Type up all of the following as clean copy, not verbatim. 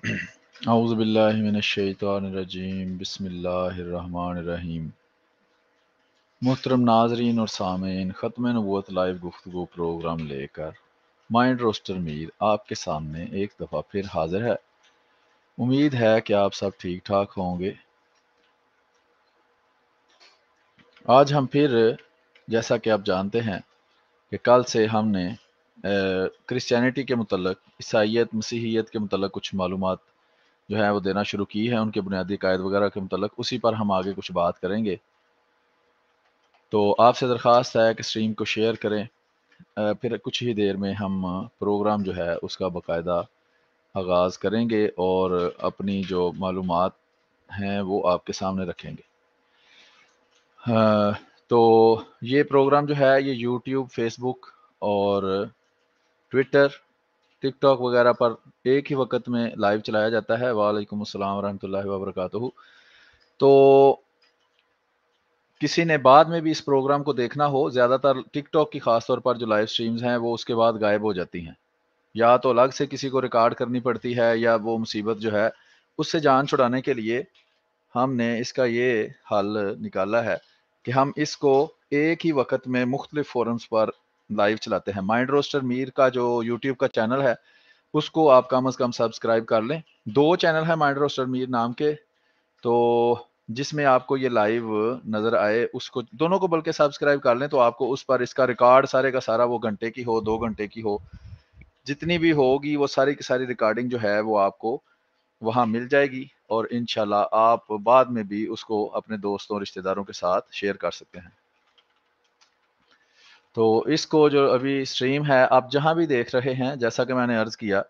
اعوذ باللہ من الشیطان الرجیم، بسم اللہ الرحمن الرحیم۔ محترم ناظرین اور سامعین، ختم نبوت لائیو گفتگو پروگرام لے کر مائنڈ روسٹر میر آپ کے سامنے ایک دفعہ پھر حاضر ہے۔ امید ہے کہ آپ سب ٹھیک ٹھاک ہوں گے۔ آج ہم پھر، جیسا کہ آپ جانتے ہیں کہ کل سے ہم نے کرسچینٹی کے متعلق، عیسائیت، مسیحیت کے متعلق کچھ معلومات جو ہے وہ دینا شروع کی ہے، ان کے بنیادی قواعد وغیرہ کے متعلق، اسی پر ہم آگے کچھ بات کریں گے۔ تو آپ سے درخواست ہے کہ اسٹریم کو شیئر کریں۔ پھر کچھ ہی دیر میں ہم پروگرام جو ہے اس کا باقاعدہ آغاز کریں گے اور اپنی جو معلومات ہیں وہ آپ کے سامنے رکھیں گے۔ تو یہ پروگرام جو ہے یہ یوٹیوب، فیس بک اور ٹویٹر، ٹک ٹاک وغیرہ پر ایک ہی وقت میں لائیو چلایا جاتا ہے۔ وعلیکم السلام ورحمۃ اللہ وبرکاتہ۔ تو کسی نے بعد میں بھی اس پروگرام کو دیکھنا ہو، زیادہ تر ٹک ٹاک کی خاص طور پر جو لائیو سٹریمز ہیں وہ اس کے بعد غائب ہو جاتی ہیں، یا تو الگ سے کسی کو ریکارڈ کرنی پڑتی ہے، یا وہ مصیبت جو ہے اس سے جان چھڑانے کے لیے ہم نے اس کا یہ حل نکالا ہے کہ ہم اس کو ایک ہی وقت میں مختلف فورمز پر لائیو چلاتے ہیں۔ مائنڈ روسٹر میر کا جو یوٹیوب کا چینل ہے اس کو آپ کم از کم سبسکرائب کر لیں۔ 2 چینل ہیں مائنڈ روسٹر میر نام کے، تو جس میں آپ کو یہ لائیو نظر آئے اس کو دونوں کو بلکہ سبسکرائب کر لیں، تو آپ کو اس پر اس کا ریکارڈ سارے کا سارا، وہ گھنٹے کی ہو 2 گھنٹے کی ہو، جتنی بھی ہوگی وہ ساری کی ساری ریکارڈنگ جو ہے وہ آپ کو وہاں مل جائے گی، اور انشاءاللہ آپ بعد میں بھی اس کو اپنے دوستوں رشتہ داروں کے ساتھ شیئر کر سکتے ہیں۔ تو اس کو جو ابھی اسٹریم ہے آپ جہاں بھی دیکھ رہے ہیں، جیسا کہ میں نے عرض کیا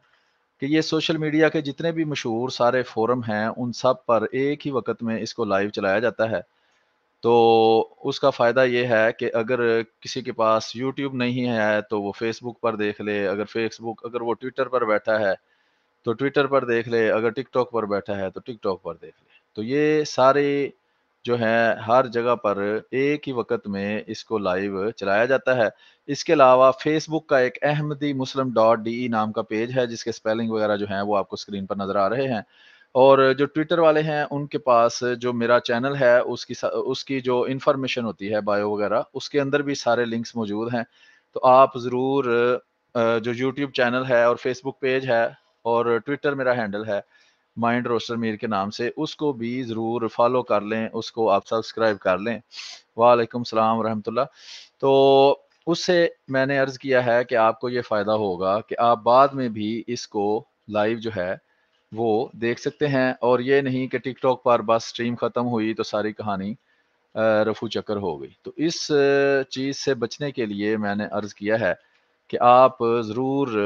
کہ یہ سوشل میڈیا کے جتنے بھی مشہور سارے فورم ہیں ان سب پر ایک ہی وقت میں اس کو لائیو چلایا جاتا ہے۔ تو اس کا فائدہ یہ ہے کہ اگر کسی کے پاس یوٹیوب نہیں ہے تو وہ فیس بک پر دیکھ لے، اگر وہ ٹویٹر پر بیٹھا ہے تو ٹویٹر پر دیکھ لے، اگر ٹک ٹاک پر بیٹھا ہے تو ٹک ٹاک پر دیکھ لے۔ تو یہ سارے جو ہیں ہر جگہ پر ایک ہی وقت میں اس کو لائیو چلایا جاتا ہے۔ اس کے علاوہ فیس بک کا ایک احمدی مسلم .de نام کا پیج ہے، جس کے سپیلنگ وغیرہ جو ہیں وہ آپ کو اسکرین پر نظر آ رہے ہیں، اور جو ٹویٹر والے ہیں ان کے پاس جو میرا چینل ہے اس کی جو انفارمیشن ہوتی ہے، بایو وغیرہ، اس کے اندر بھی سارے لنکس موجود ہیں۔ تو آپ ضرور جو یوٹیوب چینل ہے اور فیس بک پیج ہے اور ٹویٹر میرا ہینڈل ہے مائنڈ روسٹر میر کے نام سے، اس کو بھی ضرور فالو کر لیں، اس کو آپ سبسکرائب کر لیں۔ وعلیکم السلام ورحمۃ اللہ۔ تو اس سے میں نے عرض کیا ہے کہ آپ کو یہ فائدہ ہوگا کہ آپ بعد میں بھی اس کو لائیو جو ہے وہ دیکھ سکتے ہیں، اور یہ نہیں کہ ٹک ٹاک پر بس سٹریم ختم ہوئی تو ساری کہانی رفو چکر ہو گئی۔ تو اس چیز سے بچنے کے لیے میں نے عرض کیا ہے کہ آپ ضرور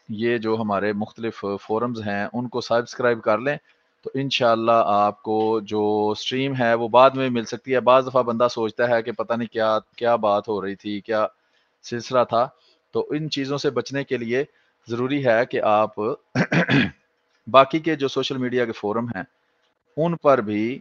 یہ جو ہمارے مختلف فورمز ہیں ان کو سبسکرائب کر لیں، تو انشاءاللہ آپ کو جو سٹریم ہے وہ بعد میں مل سکتی ہے۔ بعض دفعہ بندہ سوچتا ہے کہ پتہ نہیں کیا بات ہو رہی تھی، کیا سلسلہ تھا۔ تو ان چیزوں سے بچنے کے لیے ضروری ہے کہ آپ باقی کے جو سوشل میڈیا کے فورم ہیں ان پر بھی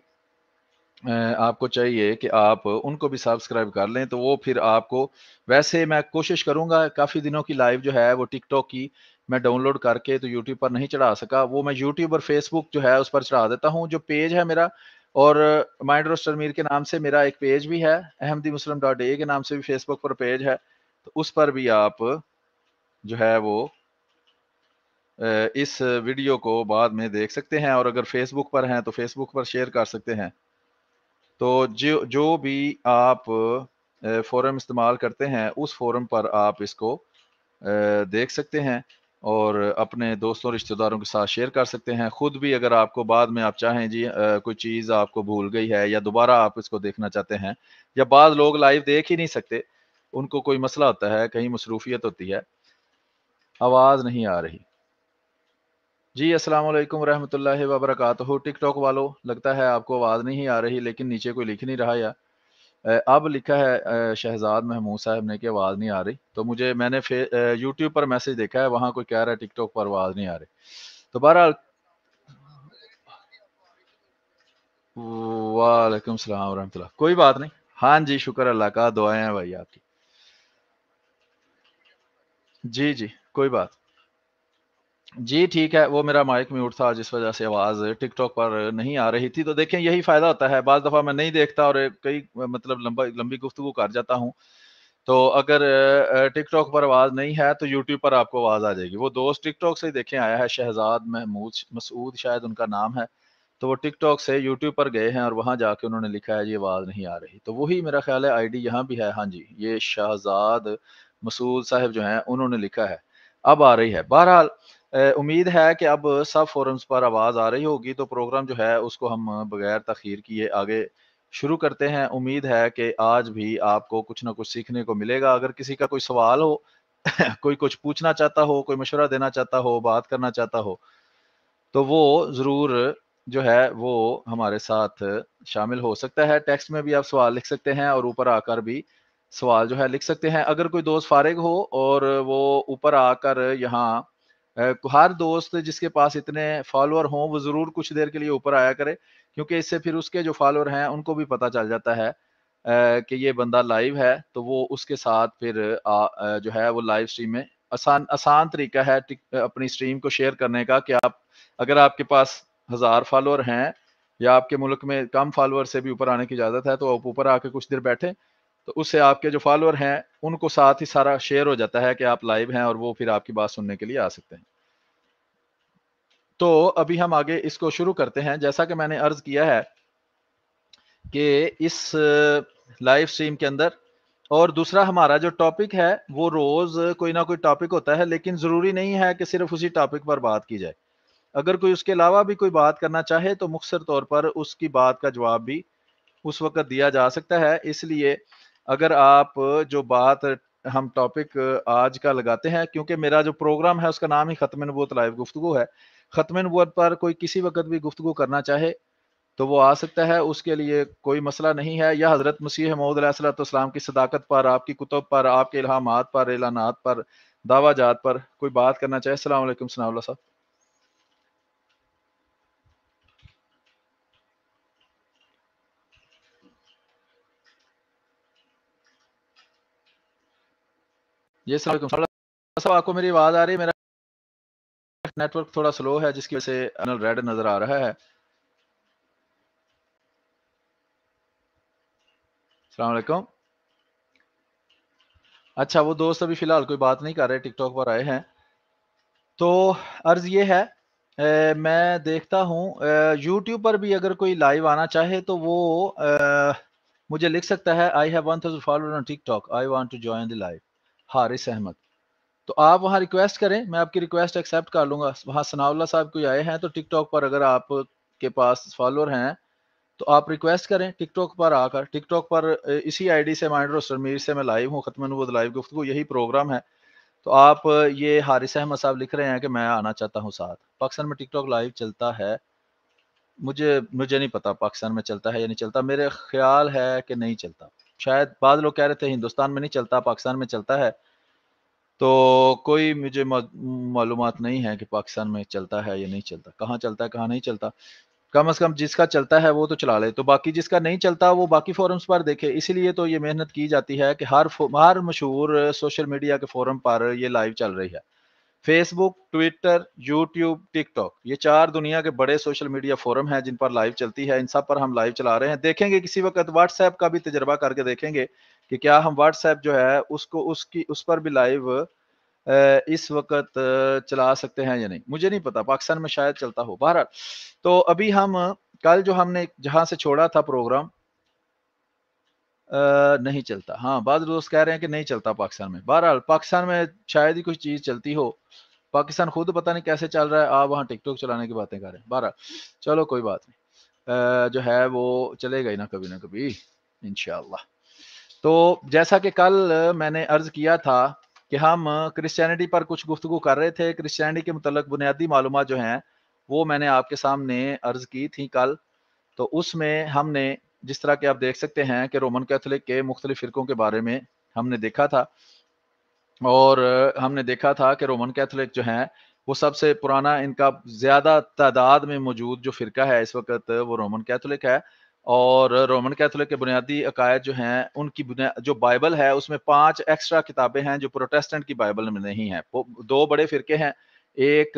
آپ کو چاہیے کہ آپ ان کو بھی سبسکرائب کر لیں، تو وہ پھر آپ کو، ویسے میں کوشش کروں گا، کافی دنوں کی لائیو جو ہے وہ ٹک ٹاک کی میں ڈاؤن لوڈ کر کے تو یوٹیوب پر نہیں چڑھا سکا، وہ میں یوٹیوب اور فیس بک جو ہے اس پر چڑھا دیتا ہوں۔ جو پیج ہے میرا، اور مائنڈ روسٹر میر کے نام سے میرا ایک پیج بھی ہے، احمدی مسلم .a کے نام سے بھی فیس بک پر پیج ہے، تو اس پر بھی آپ جو ہے وہ اس ویڈیو کو بعد میں دیکھ سکتے ہیں، اور اگر فیس بک پر ہیں تو فیس بک پر شیئر کر سکتے ہیں۔ تو جو بھی آپ فورم استعمال کرتے ہیں اس فورم پر آپ اس کو دیکھ سکتے ہیں، اور اپنے دوستوں رشتہ داروں کے ساتھ شیئر کر سکتے ہیں۔ خود بھی اگر آپ کو بعد میں آپ چاہیں جی کوئی چیز آپ کو بھول گئی ہے یا دوبارہ آپ اس کو دیکھنا چاہتے ہیں، یا بعض لوگ لائیو دیکھ ہی نہیں سکتے، ان کو کوئی مسئلہ ہوتا ہے، کہیں مصروفیت ہوتی ہے۔ آواز نہیں آ رہی جی۔ السلام علیکم ورحمۃ اللہ وبرکاتہ۔ ٹک ٹاک والو، لگتا ہے آپ کو آواز نہیں آ رہی، لیکن نیچے کوئی لکھ نہیں رہا، یا اب لکھا ہے شہزاد محمود صاحب نے کہ آواز نہیں آ رہی، تو میں نے یوٹیوب پر میسج دیکھا ہے، وہاں کوئی کہہ رہا ہے ٹک ٹاک پر آواز نہیں آ رہی۔ تو بہرحال وعلیکم السلام ورحمۃ اللہ، کوئی بات نہیں، ہاں جی، شکر اللہ کا، دعائیں ہیں بھائی آپ کی۔ جی جی، کوئی بات جی ٹھیک ہے، وہ میرا مائک میوٹ تھا جس وجہ سے آواز ٹک ٹاک پر نہیں آ رہی تھی۔ تو دیکھیں یہی فائدہ ہوتا ہے، بعض دفعہ میں نہیں دیکھتا اور کئی مطلب لمبی گفتگو کر جاتا ہوں، تو اگر ٹک ٹاک پر آواز نہیں ہے تو یوٹیوب پر آپ کو آواز آ جائے گی۔ وہ دوست ٹک ٹاک سے دیکھیں آیا ہے، شہزاد محمود مسعود شاید ان کا نام ہے، تو وہ ٹک ٹاک سے یوٹیوب پر گئے ہیں اور وہاں جا کے انہوں نے لکھا ہے یہ آواز نہیں آ رہی، تو وہی میرا خیال ہے آئی ڈی یہاں بھی ہے۔ ہاں جی، یہ شہزاد مسعود صاحب جو ہیں انہوں نے لکھا ہے، اب آ رہی ہے۔ بہرحال امید ہے کہ اب سب فورمز پر آواز آ رہی ہوگی، تو پروگرام جو ہے اس کو ہم بغیر تاخیر کیے آگے شروع کرتے ہیں۔ امید ہے کہ آج بھی آپ کو کچھ نہ کچھ سیکھنے کو ملے گا۔ اگر کسی کا کوئی سوال ہو کوئی کچھ پوچھنا چاہتا ہو، کوئی مشورہ دینا چاہتا ہو، بات کرنا چاہتا ہو، تو وہ ضرور جو ہے وہ ہمارے ساتھ شامل ہو سکتا ہے۔ ٹیکسٹ میں بھی آپ سوال لکھ سکتے ہیں اور اوپر آ کر بھی سوال جو ہے لکھ سکتے ہیں۔ اگر کوئی دوست فارغ ہو اور وہ اوپر آ کر یہاں ہر دوست جس کے پاس اتنے فالوور ہوں وہ ضرور کچھ دیر کے لیے اوپر آیا کرے، کیونکہ اس سے پھر اس کے جو فالوور ہیں ان کو بھی پتہ چل جاتا ہے کہ یہ بندہ لائیو ہے، تو وہ اس کے ساتھ پھر جو ہے وہ لائیو سٹریم میں آسان طریقہ ہے اپنی سٹریم کو شیئر کرنے کا، کہ آپ اگر آپ کے پاس 1000 فالوور ہیں یا آپ کے ملک میں کم فالوور سے بھی اوپر آنے کی اجازت ہے، تو آپ اوپر آ کے کچھ دیر بیٹھیں، تو اس سے آپ کے جو فالوور ہیں ان کو ساتھ ہی سارا شیئر ہو جاتا ہے کہ آپ لائیو ہیں اور وہ پھر آپ کی بات سننے کے لیے آ سکتے ہیں۔ تو ابھی ہم آگے اس کو شروع کرتے ہیں۔ جیسا کہ میں نے عرض کیا ہے کہ اس لائیو سٹریم کے اندر، اور دوسرا ہمارا جو ٹاپک ہے وہ روز کوئی نہ کوئی ٹاپک ہوتا ہے، لیکن ضروری نہیں ہے کہ صرف اسی ٹاپک پر بات کی جائے۔ اگر کوئی اس کے علاوہ بھی کوئی بات کرنا چاہے تو مختصر طور پر اس کی بات کا جواب بھی اس وقت دیا جا سکتا ہے۔ اس لیے اگر آپ جو بات ہم ٹاپک آج کا لگاتے ہیں، کیونکہ میرا جو پروگرام ہے اس کا نام ہی ختم نبوت لائیو گفتگو ہے، ختم نبوت پر کوئی کسی وقت بھی گفتگو کرنا چاہے تو وہ آ سکتا ہے، اس کے لیے کوئی مسئلہ نہیں ہے۔ یا حضرت مسیح موعود علیہ الصلوۃ والسلام کی صداقت پر، آپ کی کتب پر، آپ کے الہامات پر، اعلانات پر، دعویٰ جات پر کوئی بات کرنا چاہے۔ السلام علیکم ثناء اللہ صاحب۔ جی السلام علیکم صاحب، آپ کو میری آواز آ رہی ہے؟ میرا نیٹ ورک تھوڑا سلو ہے جس کی وجہ سے ریڈ نظر آ رہا ہے۔ السلام علیکم۔ اچھا، وہ دوست ابھی فی الحال کوئی بات نہیں کر رہے، ٹک ٹاک پر آئے ہیں۔ تو عرض یہ ہے میں دیکھتا ہوں یوٹیوب پر بھی اگر کوئی لائیو آنا چاہے تو وہ مجھے لکھ سکتا ہے I have 1000 followers on TikTok, I want to join the live، Haris Ahmad. تو آپ وہاں ریکویسٹ کریں، میں آپ کی ریکویسٹ ایکسیپٹ کر لوں گا۔ وہاں ثناء اللہ صاحب کوئی آئے ہیں تو ٹک ٹاک پر اگر آپ کے پاس فالوور ہیں تو آپ ریکویسٹ کریں ٹک ٹاک پر آ کر۔ ٹک ٹاک پر اسی آئی ڈی سے مائنڈر میر سے میں لائیو ہوں، ختم نبوت لائیو گفتگو یہی پروگرام ہے۔ تو آپ یہ حارث احمد صاحب لکھ رہے ہیں کہ میں آنا چاہتا ہوں ساتھ۔ پاکستان میں ٹک ٹاک لائیو چلتا ہے؟ مجھے نہیں پتا پاکستان میں چلتا ہے یا نہیں چلتا، میرے خیال ہے کہ نہیں چلتا۔ شاید بعض لوگ کہہ رہے تھے ہندوستان میں نہیں چلتا، پاکستان میں چلتا ہے، تو کوئی مجھے معلومات نہیں ہے کہ پاکستان میں چلتا ہے یا نہیں چلتا، کہاں چلتا ہے کہاں نہیں چلتا۔ کم از کم جس کا چلتا ہے وہ تو چلا لے، تو باقی جس کا نہیں چلتا وہ باقی فورمز پر دیکھے۔ اسی لیے تو یہ محنت کی جاتی ہے کہ ہر مشہور سوشل میڈیا کے فورم پر یہ لائیو چل رہی ہے۔ فیس بک، ٹویٹر، یوٹیوب، ٹک ٹاک، یہ 4 دنیا کے بڑے سوشل میڈیا فورم ہیں جن پر لائیو چلتی ہے۔ ان سب پر ہم لائیو چلا رہے ہیں۔ دیکھیں گے کسی وقت واٹس ایپ کا بھی تجربہ کر کے دیکھیں گے کہ کیا ہم واٹس ایپ جو ہے اس پر بھی لائیو اس وقت چلا سکتے ہیں یا نہیں، مجھے نہیں پتا، پاکستان میں شاید چلتا ہو۔ بہرحال تو ابھی ہم کل جو ہم نے جہاں سے چھوڑا تھا پروگرام نہیں چلتا، ہاں بعض دوست کہہ رہے ہیں کہ نہیں چلتا پاکستان میں۔ بہرحال پاکستان میں شاید ہی کچھ چیز چلتی ہو، پاکستان خود پتہ نہیں کیسے چل رہا ہے، آپ وہاں ٹک ٹاک چلانے کی باتیں کر رہے ہیں۔ بہرحال چلو کوئی بات نہیں، جو ہے وہ چلے گا ہی نہ کبھی انشاءاللہ۔ تو جیسا کہ کل میں نے عرض کیا تھا کہ ہم کرسچینٹی پر کچھ گفتگو کر رہے تھے، کرسچینٹی کے متعلق بنیادی معلومات جو ہیں وہ میں نے آپ کے سامنے عرض کی تھی کل۔ تو اس میں ہم نے جس طرح کہ آپ دیکھ سکتے ہیں کہ رومن کیتھولک کے مختلف فرقوں کے بارے میں ہم نے دیکھا تھا، اور ہم نے دیکھا تھا کہ رومن کیتھولک جو ہیں وہ سب سے پرانا، ان کا زیادہ تعداد میں موجود جو فرقہ ہے اس وقت وہ رومن کیتھولک ہے۔ اور رومن کیتھولک کے بنیادی عقائد جو ہیں ان کی جو بائبل ہے اس میں 5 ایکسٹرا کتابیں ہیں جو پروٹیسٹنٹ کی بائبل میں نہیں ہیں۔ وہ 2 بڑے فرقے ہیں، ایک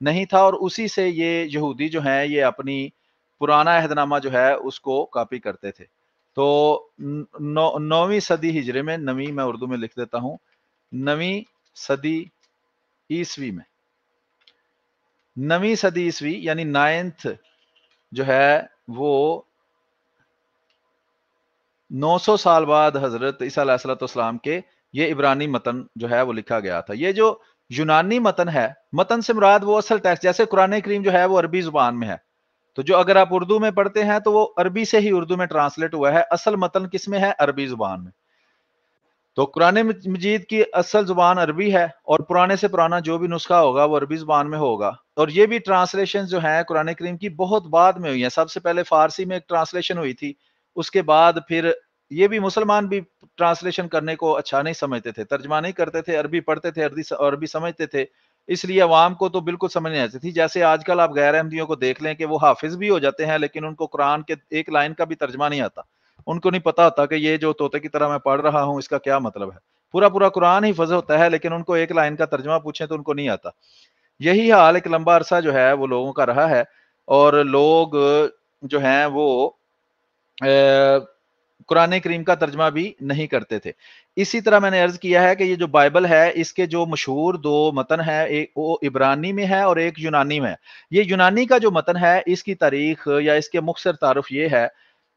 نہیں تھا، اور اسی سے یہ یہودی جو ہیں یہ اپنی پرانا عہد نامہ جو ہے اس کو کاپی کرتے تھے۔ تو 9ویں صدی ہجری میں، 9ویں میں اردو میں لکھ دیتا ہوں، 9ویں صدی عیسوی میں، 9ویں صدی عیسوی یعنی 9th جو ہے وہ 900 سال بعد حضرت عیسیٰ علیہ السلام کے یہ عبرانی متن جو ہے وہ لکھا گیا تھا۔ یہ جو یونانی متن ہے، متن سے مراد وہ اصل ٹیکسٹ، جیسے قرآن کریم جو ہے وہ عربی زبان میں ہے، تو جو اگر آپ اردو میں پڑھتے ہیں تو وہ عربی سے ہی اردو میں ٹرانسلیٹ ہوا ہے، اصل متن کس میں ہے؟ عربی زبان میں۔ تو قرآن مجید کی اصل زبان عربی ہے، اور پرانے سے پرانا جو بھی نسخہ ہوگا وہ عربی زبان میں ہوگا، اور یہ بھی ٹرانسلیشن جو ہیں قرآن کریم کی بہت بعد میں ہوئی ہیں۔ سب سے پہلے فارسی میں ایک ٹرانسلیشن ہوئی تھی، اس کے بعد پھر یہ بھی مسلمان بھی ٹرانسلیشن کرنے کو اچھا نہیں سمجھتے تھے، ترجمہ نہیں کرتے تھے، عربی پڑھتے تھے، عربی سمجھتے تھے، اس لیے عوام کو تو بالکل سمجھ نہیں آتی تھی۔ جیسے آج کل آپ غیر احمدیوں کو دیکھ لیں کہ وہ حافظ بھی ہو جاتے ہیں لیکن ان کو قرآن کے ایک لائن کا بھی ترجمہ نہیں آتا، ان کو نہیں پتا ہوتا کہ یہ جو طوطے کی طرح میں پڑھ رہا ہوں اس کا کیا مطلب ہے۔ پورا پورا قرآن ہی حفظ ہوتا ہے لیکن ان کو ایک لائن کا ترجمہ پوچھیں تو ان کو نہیں آتا۔ یہی حال ایک لمبا عرصہ جو ہے وہ لوگوں کا رہا ہے، اور لوگ جو ہیں وہ قرآن کریم کا ترجمہ بھی نہیں کرتے تھے۔ اسی طرح میں نے عرض کیا ہے کہ یہ جو بائبل ہے اس کے جو مشہور 2 متن ہیں، ایک وہ عبرانی میں ہے اور ایک یونانی میں ہے۔ یہ یونانی کا جو متن ہے اس کی تاریخ یا اس کے مختصر تعارف یہ ہے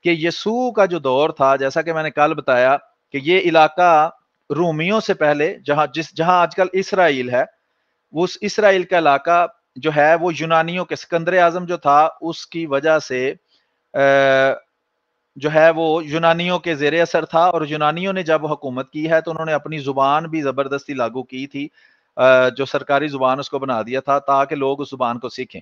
کہ یسوع کا جو دور تھا، جیسا کہ میں نے کل بتایا کہ یہ علاقہ رومیوں سے پہلے جہاں آج کل اسرائیل ہے، اس اسرائیل کا علاقہ جو ہے وہ یونانیوں کے، سکندر اعظم جو تھا اس کی وجہ سے جو ہے وہ یونانیوں کے زیر اثر تھا، اور یونانیوں نے جب حکومت کی ہے تو انہوں نے اپنی زبان بھی زبردستی لاگو کی تھی، جو سرکاری زبان اس کو بنا دیا تھا تاکہ لوگ اس زبان کو سیکھیں۔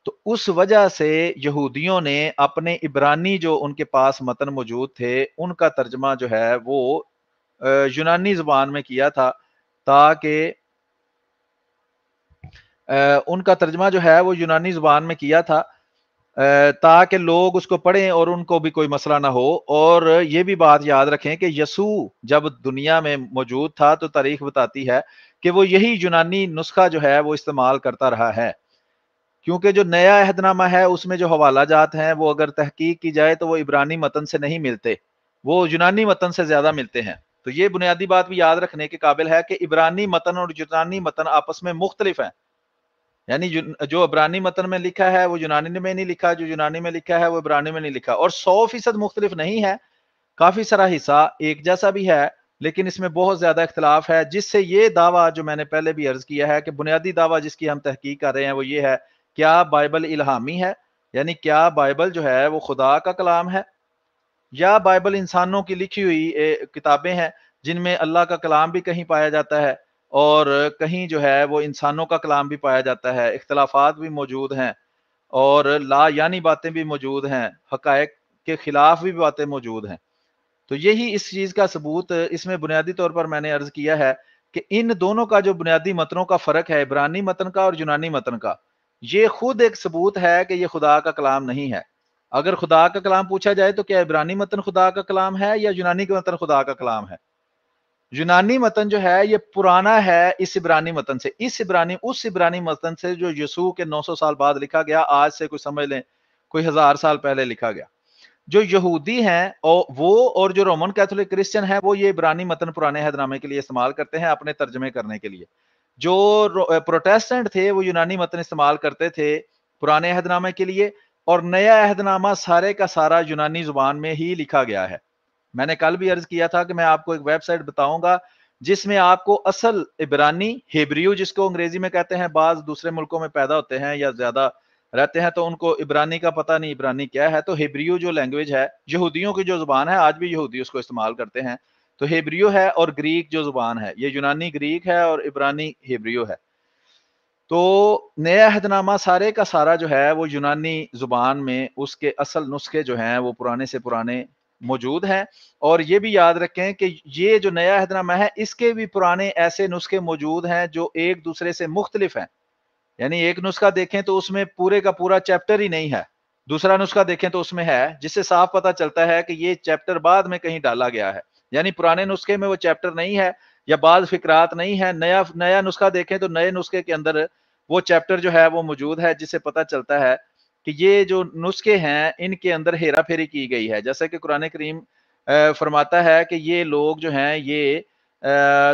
تو اس وجہ سے یہودیوں نے اپنے عبرانی جو ان کے پاس متن موجود تھے ان کا ترجمہ جو ہے وہ یونانی زبان میں کیا تھا، تاکہ ان کا ترجمہ جو ہے وہ یونانی زبان میں کیا تھا تاکہ لوگ اس کو پڑھیں اور ان کو بھی کوئی مسئلہ نہ ہو۔ اور یہ بھی بات یاد رکھیں کہ یسوع جب دنیا میں موجود تھا تو تاریخ بتاتی ہے کہ وہ یہی یونانی نسخہ جو ہے وہ استعمال کرتا رہا ہے، کیونکہ جو نیا عہد نامہ ہے اس میں جو حوالہ جات ہیں وہ اگر تحقیق کی جائے تو وہ عبرانی متن سے نہیں ملتے، وہ یونانی متن سے زیادہ ملتے ہیں۔ تو یہ بنیادی بات بھی یاد رکھنے کے قابل ہے کہ عبرانی متن اور یونانی متن آپس میں مختلف ہیں، یعنی جو عبرانی متن میں لکھا ہے وہ یونانی میں نہیں لکھا، جو یونانی میں لکھا ہے وہ عبرانی میں نہیں لکھا، اور 100% مختلف نہیں ہے، کافی سارا حصہ ایک جیسا بھی ہے لیکن اس میں بہت زیادہ اختلاف ہے، جس سے یہ دعویٰ جو میں نے پہلے بھی عرض کیا ہے کہ بنیادی دعویٰ جس کی ہم تحقیق کر رہے ہیں وہ یہ ہے، کیا بائبل الہامی ہے، یعنی کیا بائبل جو ہے وہ خدا کا کلام ہے، یا بائبل انسانوں کی لکھی ہوئی کتابیں ہیں جن میں اللہ کا کلام بھی کہیں پایا جاتا ہے اور کہیں جو ہے وہ انسانوں کا کلام بھی پایا جاتا ہے، اختلافات بھی موجود ہیں اور لا یعنی باتیں بھی موجود ہیں، حقائق کے خلاف بھی باتیں موجود ہیں۔ تو یہی اس چیز کا ثبوت اس میں بنیادی طور پر میں نے عرض کیا ہے کہ ان دونوں کا جو بنیادی متنوں کا فرق ہے، عبرانی متن کا اور یونانی متن کا، یہ خود ایک ثبوت ہے کہ یہ خدا کا کلام نہیں ہے۔ اگر خدا کا کلام پوچھا جائے تو کیا عبرانی متن خدا کا کلام ہے یا یونانی کا متن خدا کا کلام ہے؟ یونانی متن جو ہے یہ پرانا ہے اس عبرانی متن سے، اس عبرانی متن سے جو یسوع کے 900 سال بعد لکھا گیا، آج سے کوئی سمجھ لیں کوئی 1000 سال پہلے لکھا گیا۔ جو یہودی ہیں اور جو رومن کیتھولک کرسچن ہیں وہ یہ عبرانی متن پرانے عہد نامے کے لیے استعمال کرتے ہیں اپنے ترجمے کرنے کے لیے۔ جو پروٹیسٹنٹ تھے وہ یونانی متن استعمال کرتے تھے پرانے عہد نامے کے لیے، اور نیا عہد نامہ سارے کا سارا یونانی زبان میں ہی لکھا گیا ہے۔ میں نے کل بھی عرض کیا تھا کہ میں آپ کو ایک ویب سائٹ بتاؤں گا جس میں آپ کو اصل عبرانی، ہیبریو جس کو انگریزی میں کہتے ہیں، بعض دوسرے ملکوں میں پیدا ہوتے ہیں یا زیادہ رہتے ہیں تو ان کو عبرانی کا پتہ نہیں عبرانی کیا ہے، تو ہیبریو جو لینگویج ہے یہودیوں کی جو زبان ہے، آج بھی یہودی اس کو استعمال کرتے ہیں، تو ہیبریو ہے، اور گریک جو زبان ہے یہ یونانی گریک ہے اور عبرانی ہیبریو ہے۔ تو نیا عہد نامہ سارے کا سارا جو ہے وہ یونانی زبان میں اس کے اصل نسخے جو ہیں وہ پرانے سے پرانے موجود ہیں، اور یہ بھی یاد رکھیں کہ یہ جو نیا عہد نامہ ہے اس کے بھی پرانے ایسے نسخے موجود ہیں جو ایک دوسرے سے مختلف ہیں، یعنی ایک نسخہ دیکھیں تو اس میں پورے کا پورا چیپٹر ہی نہیں ہے، دوسرا نسخہ دیکھیں تو اس میں ہے، جس سے صاف پتہ چلتا ہے کہ یہ چیپٹر بعد میں کہیں ڈالا گیا ہے، یعنی پرانے نسخے میں وہ چیپٹر نہیں ہے یا بعض فقرات نہیں ہے، نیا نسخہ دیکھیں تو نئے نسخے کے اندر وہ چیپٹر جو ہے وہ موجود ہے، جس سے پتہ چلتا ہے کہ یہ جو نسخے ہیں ان کے اندر ہیرا پھیری کی گئی ہے. جیسا کہ قرآن کریم فرماتا ہے کہ یہ لوگ جو ہیں یہ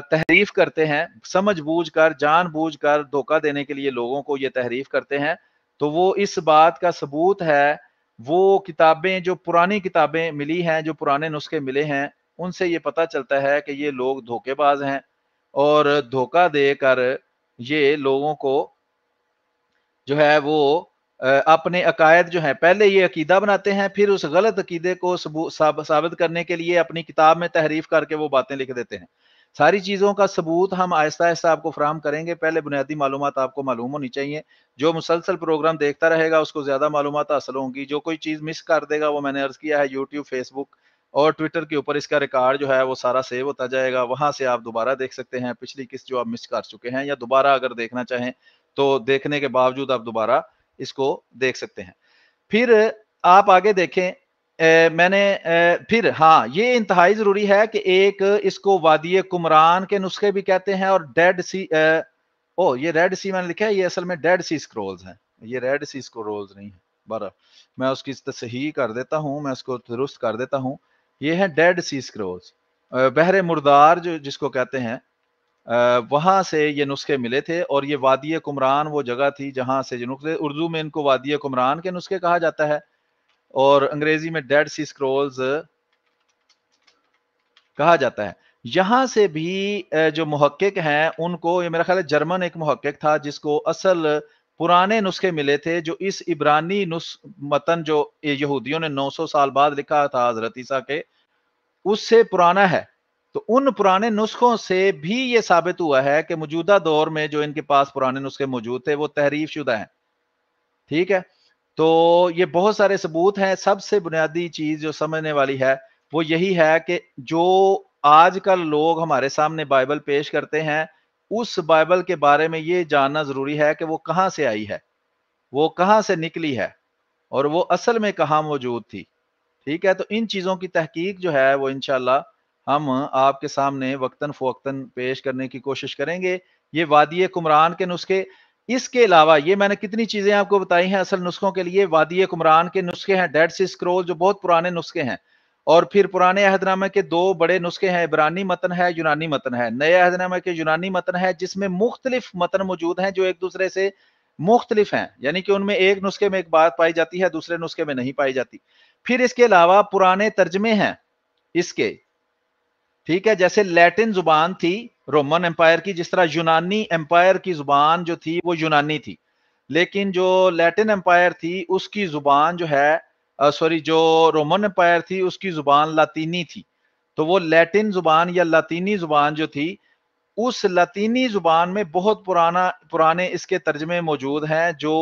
تحریف کرتے ہیں، سمجھ بوجھ کر جان بوجھ کر دھوکہ دینے کے لیے لوگوں کو یہ تحریف کرتے ہیں. تو وہ اس بات کا ثبوت ہے، وہ کتابیں جو پرانی کتابیں ملی ہیں، جو پرانے نسخے ملے ہیں، ان سے یہ پتہ چلتا ہے کہ یہ لوگ دھوکے باز ہیں اور دھوکہ دے کر یہ لوگوں کو جو ہے وہ اپنے عقائد جو ہیں، پہلے یہ عقیدہ بناتے ہیں، پھر اس غلط عقیدے کو ثابت کرنے کے لیے اپنی کتاب میں تحریف کر کے وہ باتیں لکھ دیتے ہیں. ساری چیزوں کا ثبوت ہم آہستہ آہستہ آپ کو فراہم کریں گے. پہلے بنیادی معلومات آپ کو معلوم ہونی چاہیے. جو مسلسل پروگرام دیکھتا رہے گا اس کو زیادہ معلومات حاصل ہوں گی. جو کوئی چیز مس کر دے گا، وہ میں نے عرض کیا ہے یوٹیوب، فیس بک اور ٹویٹر کے اوپر اس کا ریکارڈ جو ہے وہ سارا سیو ہوتا جائے گا. وہاں سے آپ دوبارہ دیکھ سکتے ہیں پچھلی قسط جو آپ مس کر چکے ہیں، یا دوبارہ اگر دیکھنا چاہیں تو دیکھنے کے باوجود آپ دوبارہ اس کو دیکھ سکتے ہیں. پھر آپ آگے دیکھیں، میں نے پھر ہاں یہ انتہائی ضروری ہے کہ ایک اس کو وادی کمران کے نسخے بھی کہتے ہیں، اور ڈیڈ سی یہ ریڈ سی میں نے لکھا ہے، یہ اصل میں ڈیڈ سی اسکرولز ہیں، یہ ریڈ سی اسکرولز نہیں ہیں. بارہ میں اس کی تصحیح کر دیتا ہوں، میں اس کو درست کر دیتا ہوں. یہ ہے ڈیڈ سی اسکرولز، بحر مردار جس کو کہتے ہیں، وہاں سے یہ نسخے ملے تھے. اور یہ وادی کمران وہ جگہ تھی جہاں سے نسخے، اردو میں ان کو وادی کمران کے نسخے کہا جاتا ہے، اور انگریزی میں ڈیڈ سی اسکرولز کہا جاتا ہے. یہاں سے بھی جو محقق ہیں ان کو، یہ میرا خیال ہے جرمن ایک محقق تھا جس کو اصل پرانے نسخے ملے تھے، جو اس عبرانی متن جو یہودیوں نے 900 سال بعد لکھا تھا حضرت عیسیٰ کے، اس سے پرانا ہے. تو ان پرانے نسخوں سے بھی یہ ثابت ہوا ہے کہ موجودہ دور میں جو ان کے پاس پرانے نسخے موجود تھے وہ تحریف شدہ ہیں. ٹھیک ہے، تو یہ بہت سارے ثبوت ہیں. سب سے بنیادی چیز جو سمجھنے والی ہے وہ یہی ہے کہ جو آج کل لوگ ہمارے سامنے بائبل پیش کرتے ہیں، اس بائبل کے بارے میں یہ جاننا ضروری ہے کہ وہ کہاں سے آئی ہے، وہ کہاں سے نکلی ہے، اور وہ اصل میں کہاں موجود تھی. ٹھیک ہے، تو ان چیزوں کی تحقیق جو ہے وہ انشاءاللہ ہم آپ کے سامنے وقتاً فوقتاً پیش کرنے کی کوشش کریں گے. یہ وادی کمران کے نسخے، اس کے علاوہ یہ میں نے کتنی چیزیں آپ کو بتائی ہیں اصل نسخوں کے لیے. وادی کمران کے نسخے ہیں ڈیڈ سی اسکرول، جو بہت پرانے نسخے ہیں. اور پھر پرانے عہد نامے کے دو بڑے نسخے ہیں، عبرانی متن ہے، یونانی متن ہے. نئے عہد نامے کے یونانی متن ہے جس میں مختلف متن موجود ہیں جو ایک دوسرے سے مختلف ہیں، یعنی کہ ان میں ایک نسخے میں ایک بات پائی جاتی ہے، دوسرے نسخے میں نہیں پائی جاتی. پھر اس کے علاوہ پرانے ترجمے ہیں اس کے. ٹھیک ہے، جیسے لیٹن زبان تھی رومن امپائر کی، جس طرح یونانی امپائر کی زبان جو تھی وہ یونانی تھی، لیکن جو لیٹن امپائر تھی اس کی زبان جو ہے جو رومن امپائر تھی اس کی زبان لاطینی تھی. تو وہ لیٹن زبان یا لاطینی زبان جو تھی، اس لاطینی زبان میں بہت پرانے اس کے ترجمے موجود ہیں جو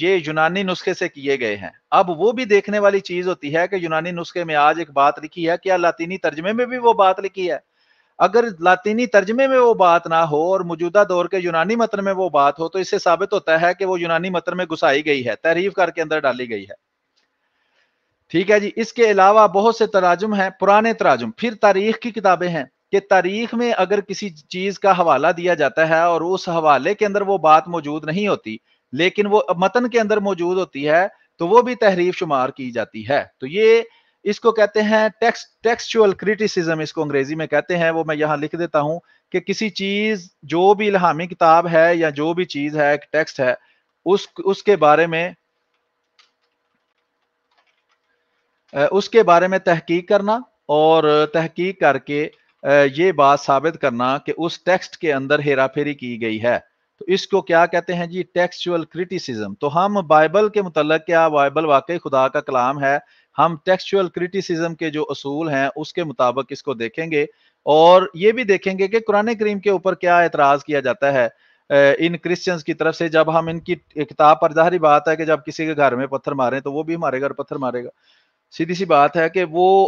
یہ یونانی نسخے سے کیے گئے ہیں. اب وہ بھی دیکھنے والی چیز ہوتی ہے کہ یونانی نسخے میں آج ایک بات لکھی ہے، کیا لاطینی ترجمے میں بھی وہ بات لکھی ہے؟ اگر لاطینی ترجمے میں وہ بات نہ ہو اور موجودہ دور کے یونانی متن میں وہ بات ہو، تو اس سے ثابت ہوتا ہے کہ وہ یونانی متن میں گھسائی گئی ہے، تحریف کر کے اندر ڈالی گئی ہے. ٹھیک ہے جی. اس کے علاوہ بہت سے تراجم ہیں، پرانے تراجم. پھر تاریخ کی کتابیں ہیں کہ تاریخ میں اگر کسی چیز کا حوالہ دیا جاتا ہے اور اس حوالے کے اندر وہ بات موجود نہیں ہوتی لیکن وہ متن کے اندر موجود ہوتی ہے، تو وہ بھی تحریف شمار کی جاتی ہے. تو یہ اس کو کہتے ہیں ٹیکسچوئل کریٹیسزم، اس کو انگریزی میں کہتے ہیں. وہ میں یہاں لکھ دیتا ہوں کہ کسی چیز، جو بھی الہامی کتاب ہے یا جو بھی چیز ہے، ایک ٹیکسٹ ہے، اس کے بارے میں تحقیق کرنا، اور تحقیق کر کے یہ بات ثابت کرنا کہ اس ٹیکسٹ کے اندر ہیرا پھیری کی گئی ہے. تو اس کو کیا کہتے ہیں جی؟ ٹیکسچوئل کریٹیسزم. تو ہم بائبل کے متعلق، کیا بائبل واقعی خدا کا کلام ہے؟ ہم ٹیکسچوئل کریٹیسزم کے جو اصول ہیں اس کے مطابق اس کو دیکھیں گے، اور یہ بھی دیکھیں گے کہ قرآن کریم کے اوپر کیا اعتراض کیا جاتا ہے ان کرسچنز کی طرف سے. جب ہم ان کی کتاب پر، ظاہری بات ہے کہ جب کسی کے گھر میں پتھر ماریں تو وہ بھی ہمارے گھر پتھر مارے گا. سیدھی سی بات ہے کہ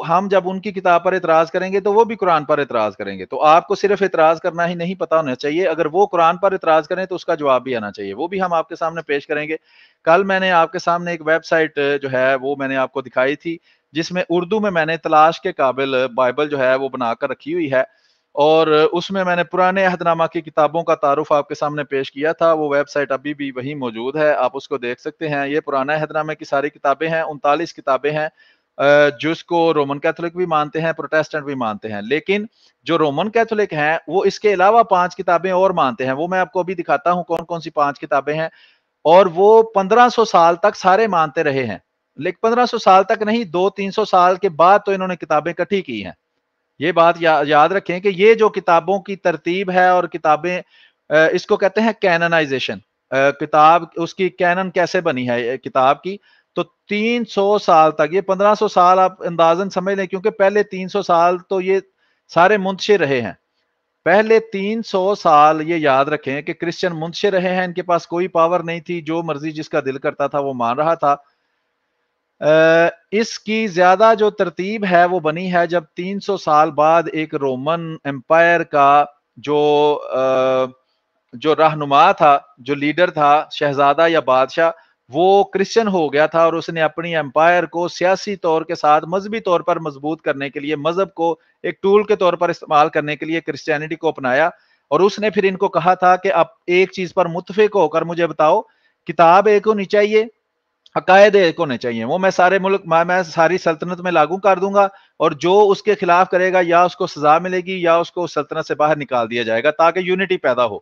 ہم جب ان کی کتاب پر اعتراض کریں گے تو وہ بھی قرآن پر اعتراض کریں گے. تو آپ کو صرف اعتراض کرنا ہی نہیں پتہ ہونا چاہیے، اگر وہ قرآن پر اعتراض کریں تو اس کا جواب بھی آنا چاہیے. وہ بھی ہم آپ کے سامنے پیش کریں گے. کل میں نے آپ کے سامنے ایک ویب سائٹ جو ہے وہ میں نے آپ کو دکھائی تھی، جس میں اردو میں نے تلاش کے قابل بائبل جو ہے وہ بنا کر رکھی ہوئی ہے. اور اس میں میں نے پرانے عہد نامہ کی کتابوں کا تعارف آپ کے سامنے پیش کیا تھا. وہ ویب سائٹ ابھی بھی وہی موجود ہے, آپ اس کو دیکھ سکتے ہیں. یہ پرانا عہد نامے کی ساری کتابیں ہیں, 39 کتابیں ہیں, جس کو رومن کیتھولک بھی مانتے ہیں, پروٹیسٹنٹ بھی مانتے ہیں. لیکن جو رومن کیتھولک ہیں وہ اس کے علاوہ 5 کتابیں اور مانتے ہیں. وہ میں آپ کو ابھی دکھاتا ہوں کون کون سی 5 کتابیں ہیں. اور وہ 1500 سال تک سارے مانتے رہے ہیں, لیکن 1500 سال تک نہیں, 200-300 سال کے بعد تو انہوں نے کتابیں اکٹھی کی ہیں. یہ بات یاد رکھیں کہ یہ جو کتابوں کی ترتیب ہے اور کتابیں, اس کو کہتے ہیں کیننائزیشن. کتاب اس کی کینن کیسے بنی ہے کتاب کی, تو 300 سال تک, یہ 1500 سال آپ اندازن سمجھ لیں, کیونکہ پہلے 300 سال تو یہ سارے منتشر رہے ہیں. پہلے 300 سال یہ یاد رکھیں کہ کرسچن منتشر رہے ہیں, ان کے پاس کوئی پاور نہیں تھی, جو مرضی جس کا دل کرتا تھا وہ مان رہا تھا. اس کی زیادہ جو ترتیب ہے وہ بنی ہے جب 300 سال بعد ایک رومن امپائر کا جو رہنما تھا, جو لیڈر تھا, شہزادہ یا بادشاہ, وہ کرسچن ہو گیا تھا, اور اس نے اپنی امپائر کو سیاسی طور کے ساتھ مذہبی طور پر مضبوط کرنے کے لیے, مذہب کو ایک ٹول کے طور پر استعمال کرنے کے لیے کرسچینٹی کو اپنایا. اور اس نے پھر ان کو کہا تھا کہ آپ ایک چیز پر متفق ہو کر مجھے بتاؤ, کتاب ایک ہونی چاہیے, عقائد ایک ہونے چاہیے, وہ میں سارے ملک میں ساری سلطنت میں لاگو کر دوں گا, اور جو اس کے خلاف کرے گا یا اس کو سزا ملے گی یا اس کو سلطنت سے باہر نکال دیا جائے گا, تاکہ یونٹی پیدا ہو.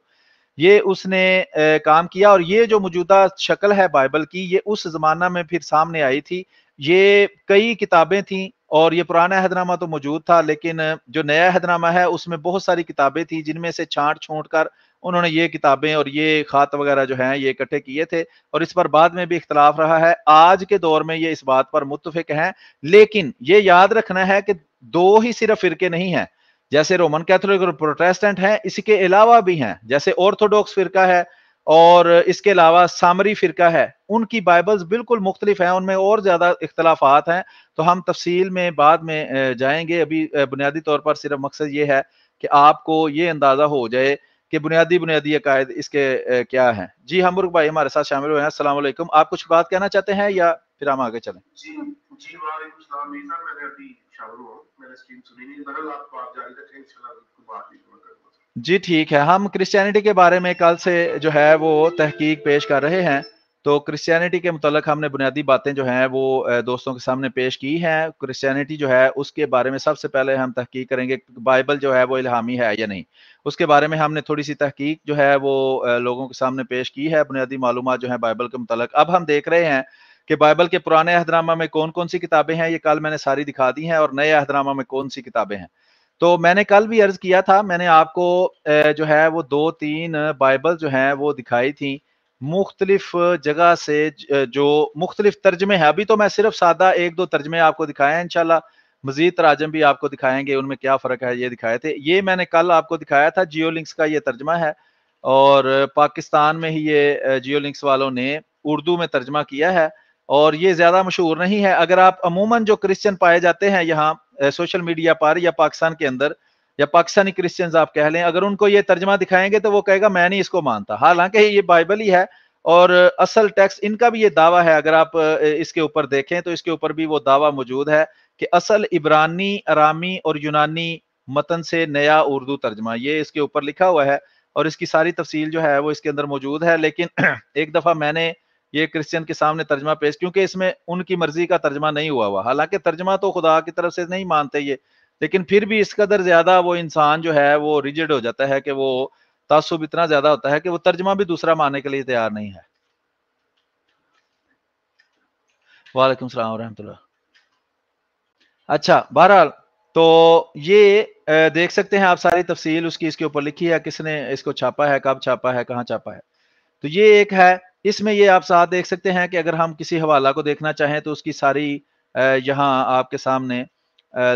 یہ اس نے کام کیا. اور یہ جو موجودہ شکل ہے بائبل کی, یہ اس زمانہ میں پھر سامنے آئی تھی. یہ کئی کتابیں تھیں, اور یہ پرانا عہد نامہ تو موجود تھا, لیکن جو نیا عہد نامہ ہے اس میں بہت ساری کتابیں تھیں, جن میں سے چھانٹ چھونٹ کر انہوں نے یہ کتابیں اور یہ خط وغیرہ جو ہیں یہ اکٹھے کیے تھے. اور اس پر بعد میں بھی اختلاف رہا ہے. آج کے دور میں یہ اس بات پر متفق ہیں, لیکن یہ یاد رکھنا ہے کہ 2 ہی صرف فرقے نہیں ہیں, جیسے رومن کیتھولک اور پروٹیسٹنٹ ہیں, اس کے علاوہ بھی ہیں, جیسے آرتھوڈاکس فرقہ ہے, اور اس کے علاوہ سامری فرقہ ہے. ان کی بائبلز بالکل مختلف ہیں, ان میں اور زیادہ اختلافات ہیں, تو ہم تفصیل میں بعد میں جائیں گے. ابھی بنیادی طور پر صرف مقصد یہ ہے کہ آپ کو یہ اندازہ ہو جائے کہ بنیادی عقائد اس کے کیا ہیں. جی ہم بھائی ہمارے ساتھ شامل ہوئے ہیں. السلام علیکم, آپ کچھ بات کہنا چاہتے ہیں یا پھر ہم آگے چلیں؟ جی وعلیکم السلام. نہیں صاحب, میں نے ابھی شامل ہوا ہوں, میں نے اسٹریم سنی نہیں, بہرحال آپ جاری رکھیں, انشاءاللہ کوئی بات نہیں کروں گا. جی ٹھیک ہے. ہم کرسچینٹی کے بارے میں کل سے جو ہے وہ تحقیق پیش کر رہے ہیں. تو کرسچینٹی کے متعلق ہم نے بنیادی باتیں جو ہیں وہ دوستوں کے سامنے پیش کی ہیں. کرسچینٹی جو ہے اس کے بارے میں سب سے پہلے ہم تحقیق کریں گے, بائبل جو ہے وہ الہامی ہے یا نہیں. اس کے بارے میں ہم نے تھوڑی سی تحقیق جو ہے وہ لوگوں کے سامنے پیش کی ہے, بنیادی معلومات جو ہیں بائبل کے متعلق. اب ہم دیکھ رہے ہیں کہ بائبل کے پرانے عہد نامہ میں کون کون سی کتابیں ہیں, یہ کل میں نے ساری دکھا دی ہیں, اور نئے عہد نامہ میں کون سی کتابیں ہیں. تو میں نے کل بھی عرض کیا تھا, میں نے آپ کو جو ہے وہ 2-3 بائبل جو ہیں وہ دکھائی تھیں, مختلف جگہ سے, جو مختلف ترجمے ہیں. ابھی تو میں صرف سادہ 1-2 ترجمے آپ کو دکھائے ہیں, انشاءاللہ مزید تراجم بھی آپ کو دکھائیں گے, ان میں کیا فرق ہے یہ دکھائے تھے. یہ میں نے کل آپ کو دکھایا تھا, جیو لنکس کا یہ ترجمہ ہے, اور پاکستان میں ہی یہ جیو لنکس والوں نے اردو میں ترجمہ کیا ہے, اور یہ زیادہ مشہور نہیں ہے. اگر آپ عموماً جو کرسچن پائے جاتے ہیں یہاں سوشل میڈیا پر یا پاکستان کے اندر, یا پاکستانی کرسچنز آپ کہہ لیں, اگر ان کو یہ ترجمہ دکھائیں گے تو وہ کہے گا میں نہیں اس کو مانتا, حالانکہ یہ بائبل ہی ہے, اور اصل ٹیکسٹ ان کا بھی یہ دعویٰ ہے. اگر آپ اس کے اوپر دیکھیں تو اس کے اوپر بھی وہ دعویٰ موجود ہے کہ اصل عبرانی, ارامی اور یونانی متن سے نیا اردو ترجمہ, یہ اس کے اوپر لکھا ہوا ہے, اور اس کی ساری تفصیل جو ہے وہ اس کے اندر موجود ہے. لیکن ایک دفعہ میں نے یہ کرسچن کے سامنے ترجمہ پیش, کیونکہ اس میں ان کی مرضی کا ترجمہ نہیں ہوا ہوا, حالانکہ ترجمہ تو خدا کی طرف سے نہیں مانتے یہ, لیکن پھر بھی اس قدر زیادہ وہ انسان جو ہے وہ ریجڈ ہو جاتا ہے کہ وہ تعصب اتنا زیادہ ہوتا ہے کہ وہ ترجمہ بھی دوسرا ماننے کے لیے تیار نہیں ہے. وعلیکم السلام ورحمۃ اللہ. اچھا, بہرحال تو یہ دیکھ سکتے ہیں آپ ساری تفصیل اس کی, اس کے اوپر لکھی ہے, کس نے اس کو چھاپا ہے, کب چھاپا ہے, کہاں چھاپا ہے. تو یہ ایک ہے. اس میں یہ آپ ساتھ دیکھ سکتے ہیں کہ اگر ہم کسی حوالہ کو دیکھنا چاہیں تو اس کی ساری یہاں آپ کے سامنے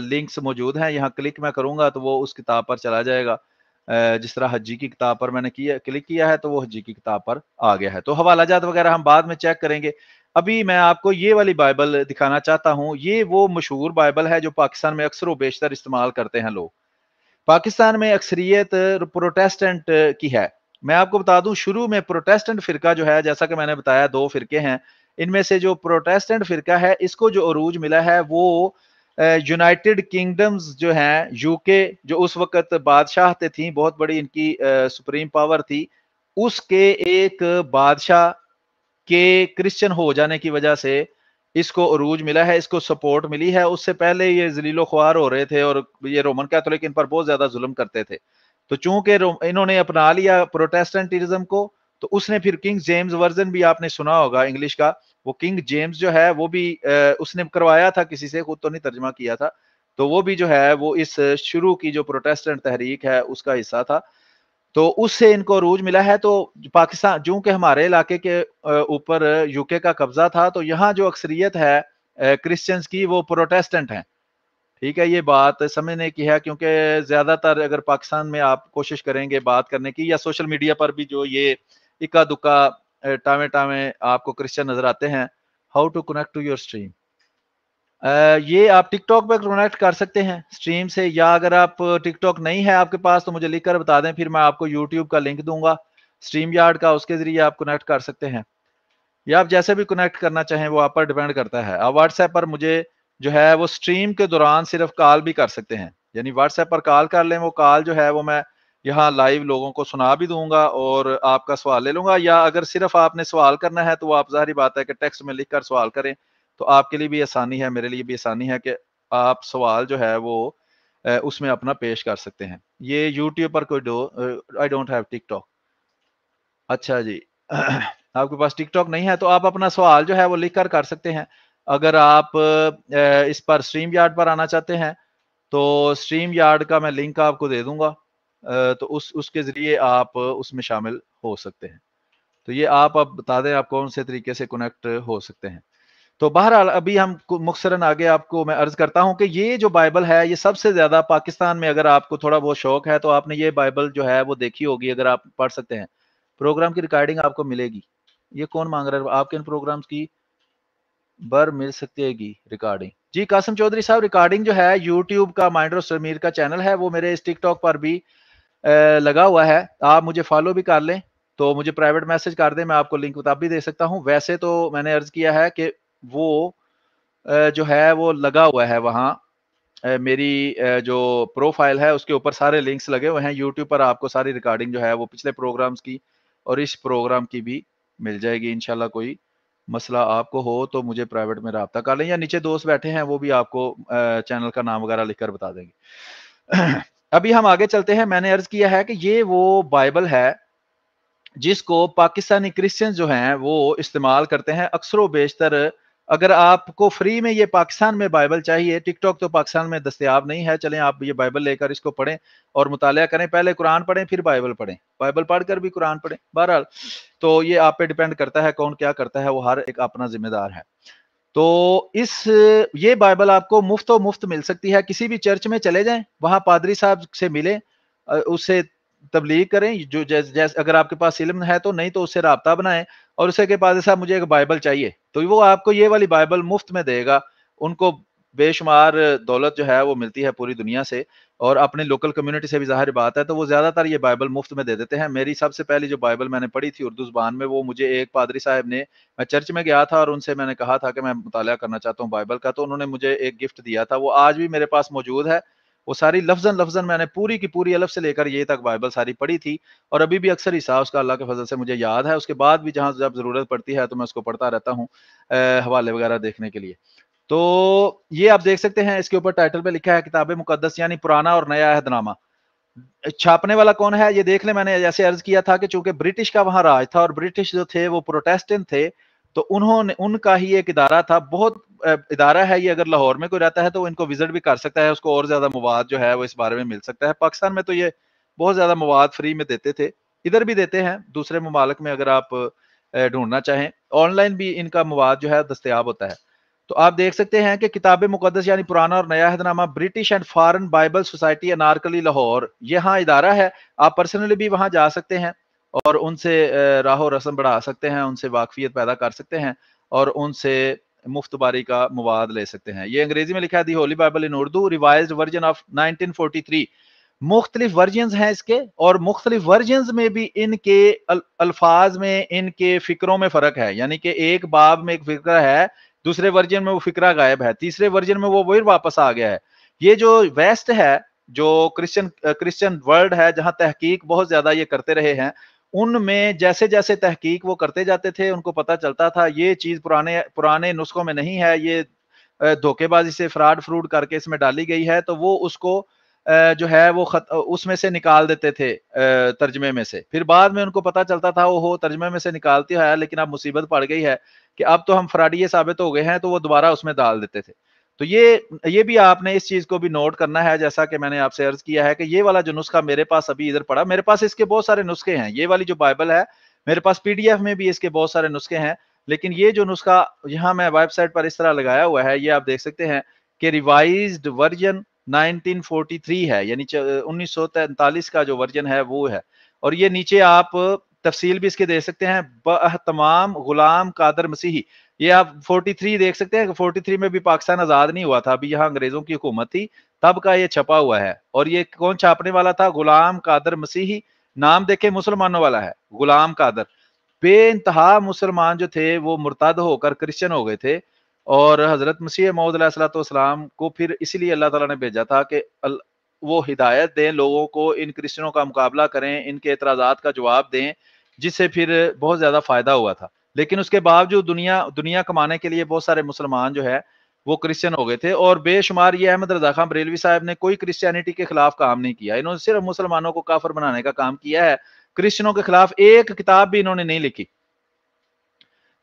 لنکس موجود ہیں. یہاں کلک میں کروں گا تو وہ اس کتاب پر چلا جائے گا, جس طرح حجی کی کتاب پر میں نے کلک کیا ہے تو وہ حجی کی کتاب پر آ گیا ہے. تو حوالہ جات وغیرہ ہم بعد میں چیک کریں گے. ابھی میں آپ کو یہ والی بائبل دکھانا چاہتا ہوں. یہ وہ مشہور بائبل ہے جو پاکستان میں اکثر و بیشتر استعمال کرتے ہیں لوگ. پاکستان میں اکثریت پروٹیسٹنٹ کی ہے. میں آپ کو بتا دوں, شروع میں پروٹیسٹنٹ فرقہ جو ہے, جیسا کہ میں نے بتایا 2 فرقے ہیں, ان میں سے جو پروٹیسٹنٹ فرقہ ہے اس کو جو عروج ملا ہے وہ یونائٹڈ کنگڈمز جو ہیں یو کے جو اس وقت بادشاہتیں تھیں بہت بڑی ان کی سپریم پاور تھی، اس کے ایک بادشاہ کے کرسچن ہو جانے کی وجہ سے اس کو عروج ملا ہے، اس کو سپورٹ ملی ہے. اس سے پہلے یہ ذلیل و خوار ہو رہے تھے اور یہ رومن کیتھولک ان پر بہت زیادہ ظلم کرتے تھے. تو چونکہ انہوں نے اپنا لیا پروٹیسٹنٹزم کو، تو اس نے پھر کنگ جیمز ورژن بھی آپ نے سنا ہوگا انگلش کا، وہ کنگ جیمز جو ہے وہ بھی اس نے کروایا تھا کسی سے، خود تو نہیں ترجمہ کیا تھا. تو وہ بھی جو ہے وہ اس شروع کی جو پروٹیسٹنٹ تحریک ہے اس کا حصہ تھا. تو اس سے ان کو عروج ملا ہے. تو پاکستان جو کہ ہمارے علاقے کے اوپر یو کے کا قبضہ تھا، تو یہاں جو اکثریت ہے کرسچنز کی وہ پروٹیسٹنٹ ہیں. ٹھیک ہے، یہ بات سمجھنے کی ہے، کیونکہ زیادہ تر اگر پاکستان میں آپ کوشش کریں گے بات کرنے کی یا سوشل میڈیا پر بھی جو یہ اکا دکا ٹاویں ٹاویں آپ کو کرسچن نظر آتے ہیں. How to connect to your stream, یہ آپ ٹک ٹاک پہ کنیکٹ کر سکتے ہیں اسٹریم سے، یا اگر آپ ٹک ٹاک نہیں ہے آپ کے پاس تو مجھے لکھ کر بتا دیں، پھر میں آپ کو یوٹیوب کا لنک دوں گا اسٹریم یارڈ کا، اس کے ذریعے آپ کنیکٹ کر سکتے ہیں، یا آپ جیسے بھی کنیکٹ کرنا چاہیں وہ آپ پر ڈیپینڈ کرتا ہے. آپ واٹس ایپ پر مجھے جو ہے وہ اسٹریم کے دوران صرف کال بھی کر سکتے ہیں، یعنی واٹس ایپ پر کال کر لیں، وہ کال جو ہے وہ میں یہاں لائیو لوگوں کو سنا بھی دوں گا اور آپ کا سوال لے لوں گا. یا اگر صرف آپ نے سوال کرنا ہے تو وہ آپ ظاہری بات ہے کہ ٹیکسٹ میں لکھ کر سوال کریں، تو آپ کے لیے بھی آسانی ہے، میرے لیے بھی آسانی ہے کہ آپ سوال جو ہے وہ اس میں اپنا پیش کر سکتے ہیں. یہ یوٹیوب پر کوئی I don't have TikTok. اچھا جی، آپ کے پاس ٹک ٹاک نہیں ہے تو آپ اپنا سوال جو ہے وہ لکھ کر سکتے ہیں. اگر آپ اس پر اسٹریم یارڈ پر آنا چاہتے ہیں تو اسٹریم یارڈ کا میں لنک آپ کو دے دوں گا، تو اس کے ذریعے آپ اس میں شامل ہو سکتے ہیں. تو یہ آپ اب بتا دیں آپ کون سے طریقے سے کنیکٹ ہو سکتے ہیں. تو بہرحال ابھی ہم مختصراً آگے آپ کو میں عرض کرتا ہوں کہ یہ جو بائبل ہے یہ سب سے زیادہ پاکستان میں، اگر آپ کو تھوڑا بہت شوق ہے تو آپ نے یہ بائبل جو ہے وہ دیکھی ہوگی، اگر آپ پڑھ سکتے ہیں. پروگرام کی ریکارڈنگ آپ کو ملے گی. یہ کون مانگ رہا ہے آپ کے ان پروگرامز کی بر مل سکتے گی ریکارڈنگ؟ جی قاسم چودھری صاحب، ریکارڈنگ جو ہے یوٹیوب کا مائنڈر سمیر کا چینل ہے، وہ میرے اس ٹک ٹاک پر بھی لگا ہوا ہے. آپ مجھے فالو بھی کر لیں، تو مجھے پرائیویٹ میسج کر دیں، میں آپ کو لنک بتا بھی دے سکتا ہوں. ویسے تو میں نے عرض کیا ہے کہ وہ جو ہے وہ لگا ہوا ہے وہاں، میری جو پروفائل ہے اس کے اوپر سارے لنکس لگے ہوئے ہیں. یوٹیوب پر آپ کو ساری ریکارڈنگ جو ہے وہ پچھلے پروگرامز کی اور اس پروگرام کی بھی مل جائے گی انشاءاللہ. کوئی مسئلہ آپ کو ہو تو مجھے پرائیویٹ میں رابطہ کر لیں، یا نیچے دوست بیٹھے ہیں وہ بھی آپ کو چینل کا نام وغیرہ لکھ کر بتا دیں گے. ابھی ہم آگے چلتے ہیں. میں نے عرض کیا ہے کہ یہ وہ بائبل ہے جس کو پاکستانی کرسچن جو ہیں وہ استعمال کرتے ہیں اکثر و بیشتر. اگر آپ کو فری میں یہ پاکستان میں بائبل چاہیے، ٹک ٹاک تو پاکستان میں دستیاب نہیں ہے، چلیں آپ یہ بائبل لے کر اس کو پڑھیں اور مطالعہ کریں. پہلے قرآن پڑھیں پھر بائبل پڑھیں، بائبل پڑھ کر بھی قرآن پڑھیں. بہرحال تو یہ آپ پہ ڈیپینڈ کرتا ہے کون کیا کرتا ہے، وہ ہر ایک اپنا ذمہ دار ہے. تو یہ بائبل آپ کو مفت مل سکتی ہے. کسی بھی چرچ میں چلے جائیں، وہاں پادری صاحب سے ملیں، اس سے تبلیغ کریں. جو جیسے اگر آپ کے پاس علم ہے تو، نہیں تو اس سے رابطہ بنائیں اور اسے کہ پادری صاحب مجھے ایک بائبل چاہیے، تو وہ آپ کو یہ والی بائبل مفت میں دے گا. ان کو بے شمار دولت جو ہے وہ ملتی ہے پوری دنیا سے، اور اپنے لوکل کمیونٹی سے بھی ظاہر بات ہے، تو وہ زیادہ تر یہ بائبل مفت میں دے دیتے ہیں. میری سب سے پہلی جو بائبل میں نے پڑھی تھی اردو زبان میں، وہ مجھے ایک پادری صاحب نے، میں چرچ میں گیا تھا اور ان سے میں نے کہا تھا کہ میں مطالعہ کرنا چاہتا ہوں بائبل کا، تو انہوں نے مجھے ایک گفٹ دیا تھا. وہ آج بھی میرے پاس موجود ہے. وہ ساری لفظاً میں نے پوری کی پوری الف سے لے کر یہ تک بائبل ساری پڑھی تھی، اور ابھی بھی اکثر حصہ اس کا اللہ کے فضل سے مجھے یاد ہے. اس کے بعد بھی جہاں جب ضرورت پڑتی ہے تو میں اس کو پڑھتا رہتا ہوں حوالے وغیرہ دیکھنے کے لیے. تو یہ آپ دیکھ سکتے ہیں، اس کے اوپر ٹائٹل پہ لکھا ہے کتاب مقدس، یعنی پرانا اور نیا عہد نامہ. چھاپنے والا کون ہے یہ دیکھ لیں. میں نے جیسے عرض کیا تھا کہ چونکہ برٹش کا وہاں راج تھا اور برٹش جو تھے وہ پروٹیسٹنٹ تھے، تو انہوں نے، ان کا ہی ایک ادارہ تھا، بہت ادارہ ہے یہ. اگر لاہور میں کوئی رہتا ہے تو وہ ان کو وزٹ بھی کر سکتا ہے، اس کو اور زیادہ مواد جو ہے وہ اس بارے میں مل سکتا ہے. پاکستان میں تو یہ بہت زیادہ مواد فری میں دیتے تھے، ادھر بھی دیتے ہیں دوسرے ممالک میں، اگر آپ ڈھونڈنا چاہیں آن لائن بھی ان کا مواد جو ہے دستیاب ہوتا ہے. تو آپ دیکھ سکتے ہیں کہ کتاب مقدس یعنی پرانا اور نیا عہد نامہ، British and foreign Bible society Anarkali Lahore, یہاں ادارہ ہے. آپ پرسنلی بھی وہاں جا سکتے ہیں اور ان سے راہ و رسم بڑھا سکتے ہیں، ان سے واقفیت پیدا کر سکتے ہیں اور ان سے مفت باری کا مواد لے سکتے ہیں. یہ انگریزی میں لکھا ہے the holy Bible in Urdu revised version of 1943. مختلف ورژنز ہیں اس کے، اور مختلف ورژنز میں بھی ان کے الفاظ میں، ان کے فکروں میں فرق ہے. یعنی کہ ایک باب میں ایک فکر ہے دوسرے ورژن میں وہ فکرہ غائب ہے، تیسرے ورژن میں وہ وہی واپس آ گیا ہے۔ یہ جو ویسٹ ہے، جو کرسچن ورلڈ ہے، جہاں تحقیق بہت زیادہ یہ کرتے رہے ہیں، ان میں جیسے جیسے تحقیق وہ کرتے جاتے تھے ان کو پتا چلتا تھا یہ چیز پرانے نسخوں میں نہیں ہے، یہ دھوکے بازی سے فراڈ کر کے اس میں ڈالی گئی ہے، تو وہ اس کو جو ہے وہ اس میں سے نکال دیتے تھے ترجمے میں سے۔ پھر بعد میں ان کو پتا چلتا تھا وہ ہو ترجمے میں سے نکالتی ہے، لیکن اب مصیبت پڑ گئی ہے کہ اب تو ہم فراڈیے ثابت ہو گئے ہیں، تو وہ دوبارہ اس میں ڈال دیتے تھے۔ تو یہ بھی آپ نے اس چیز کو بھی نوٹ کرنا ہے، جیسا کہ میں نے آپ سے عرض کیا ہے کہ یہ والا جو نسخہ میرے پاس ابھی ادھر پڑا، میرے پاس اس کے بہت سارے نسخے ہیں، یہ والی جو بائبل ہے میرے پاس PDF میں بھی اس کے بہت سارے نسخے ہیں، لیکن یہ جو نسخہ یہاں میں ویب سائٹ پر اس طرح لگایا ہوا ہے، یہ آپ دیکھ سکتے ہیں کہ ریوائزڈ ورژن 1943 ہے، یعنی 1943 کا جو ورژن ہے وہ ہے۔ اور یہ نیچے آپ تفصیل بھی اس کے دیکھ سکتے ہیں، تمام غلام قادر مسیحی، یہ آپ 43 دیکھ سکتے ہیں کہ 43 میں بھی پاکستان آزاد نہیں ہوا تھا، ابھی یہاں انگریزوں کی حکومت تھی، تب کا یہ چھپا ہوا ہے۔ اور یہ کون چھاپنے والا تھا؟ غلام قادر مسیحی، نام دیکھیں مسلمانوں والا ہے، غلام قادر۔ بے انتہا مسلمان جو تھے وہ مرتد ہو کر کرسچن ہو گئے تھے، اور حضرت مسیح موعود علیہ الصلوۃ والسلام کو پھر اسی لیے اللہ تعالیٰ نے بھیجا تھا کہ وہ ہدایت دیں لوگوں کو، ان کرسچنوں کا مقابلہ کریں، ان کے اعتراضات کا جواب دیں، جس سے پھر بہت زیادہ فائدہ ہوا تھا۔ لیکن اس کے باوجود دنیا کمانے کے لیے بہت سارے مسلمان جو ہے وہ کرسچن ہو گئے تھے، اور بے شمار یہ احمد رضا خان بریلوی صاحب نے کوئی کرسچینٹی کے خلاف کام نہیں کیا، انہوں نے صرف مسلمانوں کو کافر بنانے کا کام کیا ہے، کرسچنوں کے خلاف ایک کتاب بھی انہوں نے نہیں لکھی۔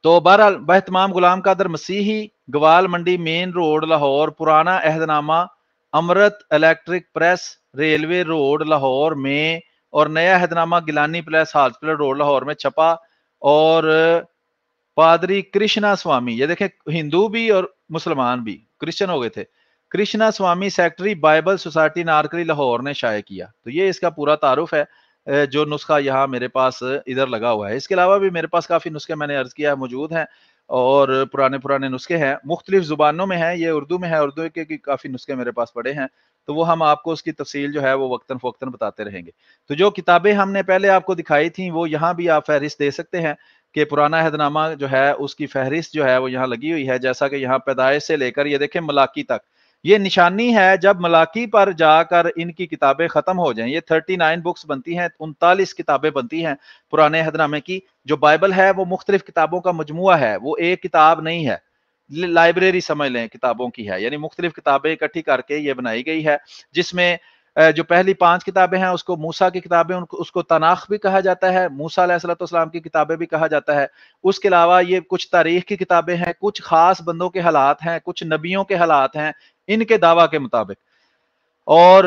تو بہرحال بہتمام غلام قادر مسیحی، گوال منڈی مین روڈ لاہور، پرانا عہد نامہ Amrit electric press railway road Lahore میں، اور نیا عہد نامہ Gilani place hospital road Lahore میں چھپا۔ اور پادری کرشنا سوامی، یہ دیکھیں ہندو بھی اور مسلمان بھی کرسچن ہو گئے تھے، Krishna Swami secretary Bible society Anarkali Lahore نے شائع کیا۔ تو یہ اس کا پورا تعارف ہے جو نسخہ یہاں میرے پاس ادھر لگا ہوا ہے۔ اس کے علاوہ بھی میرے پاس کافی نسخے میں نے عرض کیا موجود ہیں، اور پرانے نسخے ہیں، مختلف زبانوں میں ہیں، یہ اردو میں ہے، اردو کے کافی نسخے میرے پاس پڑے ہیں، تو وہ ہم آپ کو اس کی تفصیل جو ہے وہ وقتاً فوقتاً بتاتے رہیں گے۔ تو جو کتابیں ہم نے پہلے آپ کو دکھائی تھیں وہ یہاں بھی آپ فہرست دے سکتے ہیں کہ پرانا عہد نامہ جو ہے اس کی فہرست جو ہے وہ یہاں لگی ہوئی ہے، جیسا کہ یہاں پیدائش سے لے کر یہ دیکھیں ملاکی تک، یہ نشانی ہے جب ملاکی پر جا کر ان کی کتابیں ختم ہو جائیں۔ یہ 39 بکس بنتی ہیں، 39 کتابیں بنتی ہیں پرانے عہد نامے کی۔ جو بائبل ہے وہ مختلف کتابوں کا مجموعہ ہے، وہ ایک کتاب نہیں ہے، لائبریری سمجھ لیں کتابوں کی ہے، یعنی مختلف کتابیں اکٹھی کر کے یہ بنائی گئی ہے، جس میں جو پہلی 5 کتابیں ہیں اس کو موسیٰ کی کتابیں، اس کو تناخ بھی کہا جاتا ہے، موسیٰ علیہ السلام کی کتابیں بھی کہا جاتا ہے۔ اس کے علاوہ یہ کچھ تاریخ کی کتابیں ہیں، کچھ خاص بندوں کے حالات ہیں، کچھ نبیوں کے حالات ہیں ان کے دعویٰ کے مطابق، اور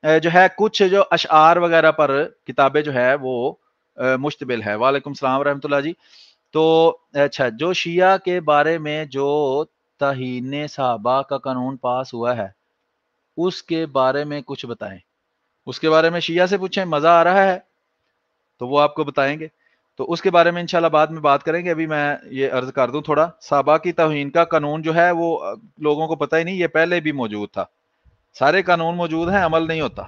جو ہے کچھ جو اشعار وغیرہ پر کتابیں جو ہے وہ مشتمل ہے۔ وعلیکم السلام ورحمۃ اللہ جی۔ تو اچھا، جو شیعہ کے بارے میں جو توہین صحابہ کا قانون پاس ہوا ہے اس کے بارے میں کچھ بتائیں۔ اس کے بارے میں شیعہ سے پوچھیں، مزہ آ رہا ہے تو وہ آپ کو بتائیں گے، تو اس کے بارے میں انشاءاللہ بعد میں بات کریں گے۔ ابھی میں یہ عرض کر دوں تھوڑا، صحابہ کی توہین کا قانون جو ہے وہ لوگوں کو پتہ ہی نہیں، یہ پہلے بھی موجود تھا، سارے قانون موجود ہیں، عمل نہیں ہوتا،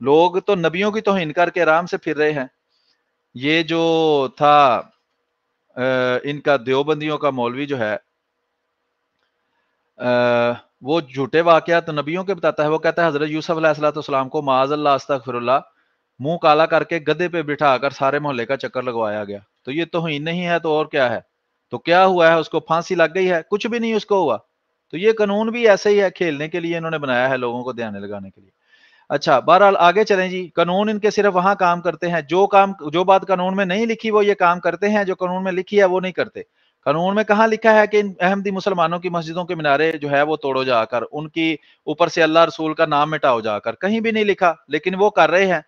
لوگ تو نبیوں کی توہین کر کے آرام سے پھر رہے ہیں۔ یہ جو تھا ان کا دیوبندیوں کا مولوی جو ہے وہ جھوٹے واقعات نبیوں کے بتاتا ہے، وہ کہتا ہے حضرت یوسف علیہ السلام کو معاذ اللہ استغفر اللہ منہ کالا کر کے گدھے پہ بٹھا کر سارے محلے کا چکر لگوایا گیا، تو یہ توہین نہیں ہے تو اور کیا ہے؟ تو کیا ہوا ہے؟ اس کو پھانسی لگ گئی ہے؟ کچھ بھی نہیں اس کو ہوا۔ تو یہ قانون بھی ایسے ہی ہے، کھیلنے کے لیے انہوں نے بنایا ہے، لوگوں کو دھیانے لگانے کے لیے۔ اچھا بہرحال آگے چلیں جی۔ قانون ان کے صرف وہاں کام کرتے ہیں، جو بات قانون میں نہیں لکھی وہ یہ کام کرتے ہیں، جو قانون میں لکھی ہے وہ نہیں کرتے۔ قانون میں کہاں لکھا ہے کہ ان احمدی مسلمانوں کی مسجدوں کے مینارے جو ہے وہ توڑو جا کر، ان کی اوپر سے اللہ رسول کا نام مٹاؤ جا کر؟ کہیں بھی نہیں لکھا، لیکن وہ کر رہے ہیں،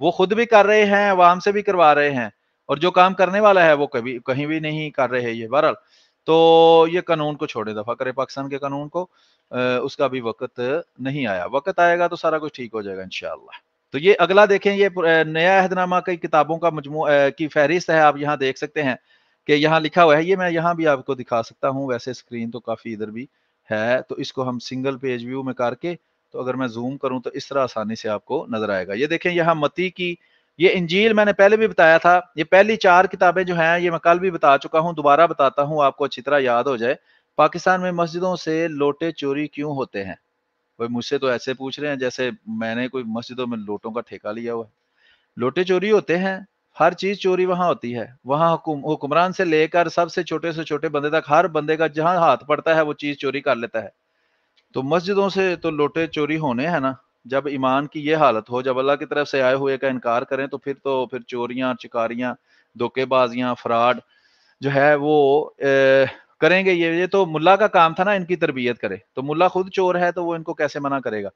وہ خود بھی کر رہے ہیں، عوام سے بھی کروا رہے ہیں، اور جو کام کرنے والا ہے وہ کہیں بھی نہیں کر رہے یہ۔ بہرحال تو یہ قانون کو چھوڑے، دفعہ کرے پاکستان کے قانون کو، اس کا بھی وقت نہیں آیا، وقت آئے گا تو سارا کچھ ٹھیک ہو جائے گا انشاءاللہ۔ تو یہ اگلا دیکھیں، یہ نیا عہد نامہ کی کتابوں کا مجموعہ کی فہرست ہے، آپ یہاں دیکھ سکتے ہیں کہ یہاں لکھا ہوا ہے، یہ میں یہاں بھی آپ کو دکھا سکتا ہوں، ویسے اسکرین تو کافی ادھر بھی ہے، تو اس کو ہم سنگل پیج ویو میں کر کے، تو اگر میں زوم کروں تو اس طرح آسانی سے آپ کو نظر آئے گا۔ یہ دیکھیں یہاں متی کی یہ انجیل میں نے پہلے بھی بتایا تھا، یہ پہلی 4 کتابیں جو ہیں یہ میں کل بھی بتا چکا ہوں، دوبارہ بتاتا ہوں آپ کو اچھی طرح یاد ہو جائے۔ پاکستان میں مسجدوں سے لوٹے چوری کیوں ہوتے ہیں؟ بھائی مجھ سے تو ایسے پوچھ رہے ہیں جیسے میں نے کوئی مسجدوں میں لوٹوں کا ٹھیکہ لیا ہوا ہے۔ لوٹے چوری ہوتے ہیں، ہر چیز چوری وہاں ہوتی ہے، وہاں حکمران سے لے کر سب سے چھوٹے بندے تک ہر بندے کا جہاں ہاتھ پڑتا ہے وہ چیز چوری کر لیتا ہے۔ تو مسجدوں سے تو لوٹے چوری ہونے ہیں نا، جب ایمان کی یہ حالت ہو، جب اللہ کی طرف سے آئے ہوئے کا انکار کریں تو پھر چوریاں، چکاریاں، دھوکے بازیاں، فراڈ جو ہے وہ کریں گے۔ یہ تو ملا کا کام تھا نا ان کی تربیت کرے، تو ملا خود چور ہے تو وہ ان کو کیسے منع کرے گا؟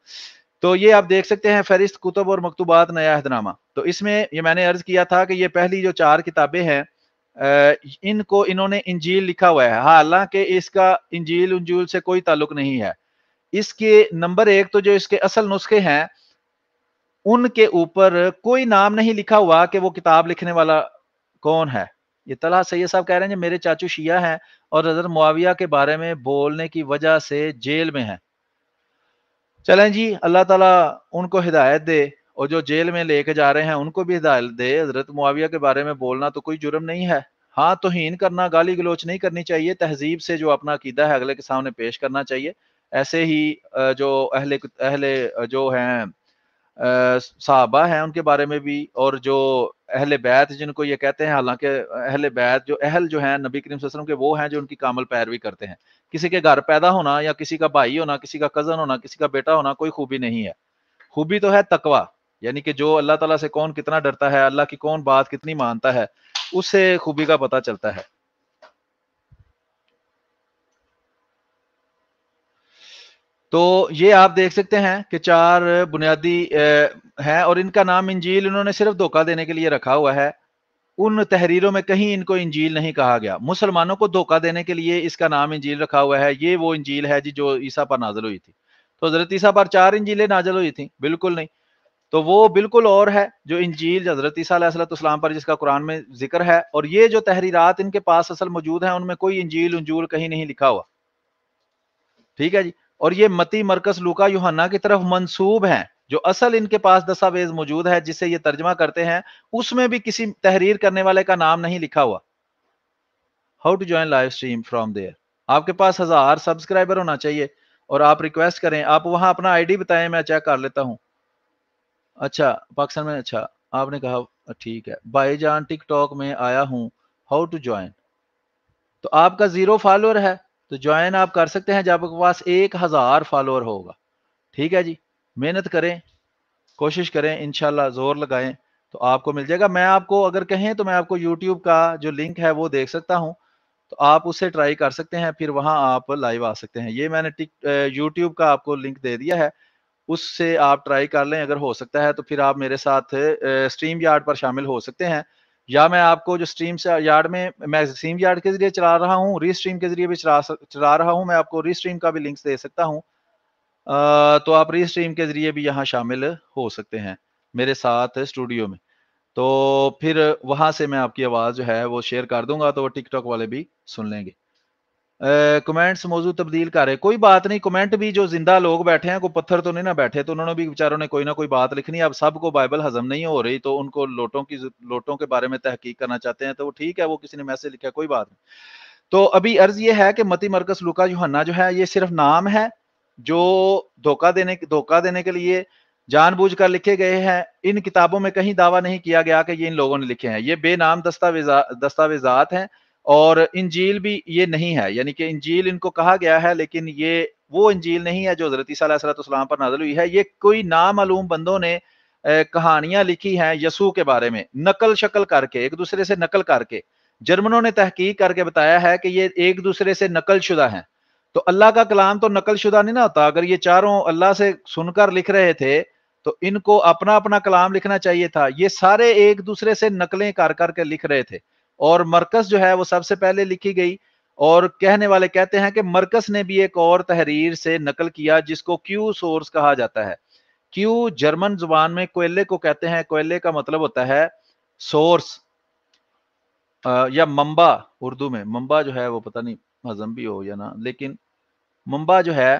تو یہ آپ دیکھ سکتے ہیں فہرست کتب اور مکتوبات نیا عہد نامہ، تو اس میں یہ میں نے عرض کیا تھا کہ یہ پہلی جو 4 کتابیں ہیں ان کو انہوں نے انجیل لکھا ہوا ہے، حالانکہ اس کا انجیل سے کوئی تعلق نہیں ہے۔ اس کے نمبر 1 تو جو اس کے اصل نسخے ہیں ان کے اوپر کوئی نام نہیں لکھا ہوا کہ وہ کتاب لکھنے والا کون ہے۔ یہ طلحہ سید صاحب کہہ رہے ہیں میرے چاچو شیعہ ہیں اور حضرت معاویہ کے بارے میں بولنے کی وجہ سے جیل میں ہیں۔ چلیں جی، اللہ تعالیٰ ان کو ہدایت دے، اور جو جیل میں لے کے جا رہے ہیں ان کو بھی ہدایت دے۔ حضرت معاویہ کے بارے میں بولنا تو کوئی جرم نہیں ہے، ہاں توہین کرنا، گالی گلوچ نہیں کرنی چاہیے، تہذیب سے جو اپنا عقیدہ ہے اگلے کے سامنے پیش کرنا چاہیے۔ ایسے ہی جو اہل جو ہیں صحابہ ہیں ان کے بارے میں بھی، اور جو اہل بیت جن کو یہ کہتے ہیں، حالانکہ اہل بیت جو ہیں نبی کریم صلی اللہ علیہ وسلم کے، وہ ہیں جو ان کی کامل پیروی کرتے ہیں۔ کسی کے گھر پیدا ہونا یا کسی کا بھائی ہونا، کسی کا کزن ہونا، کسی کا بیٹا ہونا کوئی خوبی نہیں ہے، خوبی تو ہے تقوی، یعنی کہ جو اللہ تعالیٰ سے کون کتنا ڈرتا ہے، اللہ کی کون بات کتنی مانتا ہے، اس سے خوبی کا پتہ چلتا ہے۔ تو یہ آپ دیکھ سکتے ہیں کہ 4 بنیادی ہیں، اور ان کا نام انجیل انہوں نے صرف دھوکہ دینے کے لیے رکھا ہوا ہے۔ ان تحریروں میں کہیں ان کو انجیل نہیں کہا گیا، مسلمانوں کو دھوکہ دینے کے لیے اس کا نام انجیل رکھا ہوا ہے۔ یہ وہ انجیل ہے جی جو عیسیٰ پر نازل ہوئی تھی، تو حضرت عیسیٰ پر 4 انجیلیں نازل ہوئی تھیں؟ بالکل نہیں، تو وہ بالکل اور ہے جو انجیل حضرت عیسیٰ علیہ السلام پر جس کا قرآن میں ذکر ہے، اور یہ جو تحریرات ان کے پاس اصل موجود ہیں ان میں کوئی انجیل انجول کہیں نہیں لکھا ہوا، ٹھیک ہے جی۔ اور یہ متی، مرکز، لوکا، یوحنا کی طرف منسوب ہیں، جو اصل ان کے پاس دستاویز موجود ہے جس سے یہ ترجمہ کرتے ہیں، اس میں بھی کسی تحریر کرنے والے کا نام نہیں لکھا ہوا۔ How to join live stream from there, آپ کے پاس 1000 سبسکرائبر ہونا چاہیے، اور آپ ریکویسٹ کریں، آپ وہاں اپنا آئی ڈی بتائیں، میں چیک کر لیتا ہوں۔ اچھا پاکستان میں، اچھا آپ نے کہا ٹھیک ہے بھائی جان ٹک ٹاک میں آیا ہوں، ہاؤ ٹو جوائن، تو آپ کا 0 فالوور ہے تو جوائن آپ کر سکتے ہیں جب آپ کے پاس 1000 فالوور ہوگا، ٹھیک ہے جی۔ محنت کریں، کوشش کریں، انشاءاللہ زور لگائیں تو آپ کو مل جائے گا۔ میں آپ کو اگر کہیں تو میں آپ کو یوٹیوب کا جو لنک ہے وہ دیکھ سکتا ہوں، تو آپ اسے ٹرائی کر سکتے ہیں، پھر وہاں آپ لائیو آ سکتے ہیں۔ یہ میں نے یوٹیوب کا آپ کو لنک دے دیا ہے، اس سے آپ ٹرائی کر لیں، اگر ہو سکتا ہے تو پھر آپ میرے ساتھ اسٹریم یارڈ پر شامل ہو سکتے ہیں، یا میں آپ کو جو اسٹریم یارڈ میں اسٹریم یارڈ کے ذریعے چلا رہا ہوں، ری اسٹریم کے ذریعے بھی چلا رہا ہوں، میں آپ کو ری اسٹریم کا بھی لنکس دے سکتا ہوں، تو آپ ری اسٹریم کے ذریعے بھی یہاں شامل ہو سکتے ہیں میرے ساتھ اسٹوڈیو میں، تو پھر وہاں سے میں آپ کی آواز جو ہے وہ شیئر کر دوں گا تو وہ ٹک ٹاک والے بھی سن لیں گے۔ کمنٹس موضوع تبدیل کر رہے، کوئی بات نہیں، کمنٹ بھی جو زندہ لوگ بیٹھے ہیں، کوئی پتھر تو نہیں نہ بیٹھے، تو انہوں نے بھی بیچاروں نے کوئی نہ کوئی بات لکھنی ہے۔ اب سب کو بائبل ہضم نہیں ہو رہی تو ان کو لوٹوں کے بارے میں تحقیق کرنا چاہتے ہیں تو وہ ٹھیک ہے، وہ کسی نے میسج لکھا، کوئی بات نہیں۔ تو ابھی عرض یہ ہے کہ متی، مرکز، لوکا، یوحنا جو ہے یہ صرف نام ہے جو دھوکہ دینے کے لیے جان بوجھ کر لکھے گئے ہیں۔ ان کتابوں میں کہیں دعویٰ نہیں کیا گیا کہ یہ ان لوگوں نے لکھے ہیں، یہ بے نام دستاویزات ہیں، اور انجیل بھی یہ نہیں ہے، یعنی کہ انجیل ان کو کہا گیا ہے لیکن یہ وہ انجیل نہیں ہے جو حضرت عیسیٰ علیہ السلام پر نازل ہوئی ہے۔ یہ کوئی نامعلوم بندوں نے کہانیاں لکھی ہیں یسوع کے بارے میں، نقل شکل کر کے، ایک دوسرے سے نقل کر کے۔ جرمنوں نے تحقیق کر کے بتایا ہے کہ یہ ایک دوسرے سے نقل شدہ ہیں، تو اللہ کا کلام تو نقل شدہ نہیں نہ ہوتا۔ اگر یہ چاروں اللہ سے سن کر لکھ رہے تھے تو ان کو اپنا اپنا کلام لکھنا چاہیے تھا، یہ سارے ایک دوسرے سے نقلیں کر کر کے لکھ رہے تھے، اور مرکز جو ہے وہ سب سے پہلے لکھی گئی، اور کہنے والے کہتے ہیں کہ مرکز نے بھی ایک اور تحریر سے نقل کیا جس کو کیو سورس کہا جاتا ہے۔ کیو جرمن زبان میں کوئلے کو کہتے ہیں، کوئلے کا مطلب ہوتا ہے سورس یا منبع، اردو میں منبع جو ہے وہ پتہ نہیں ہضم بھی ہو یا نہ، لیکن منبع جو ہے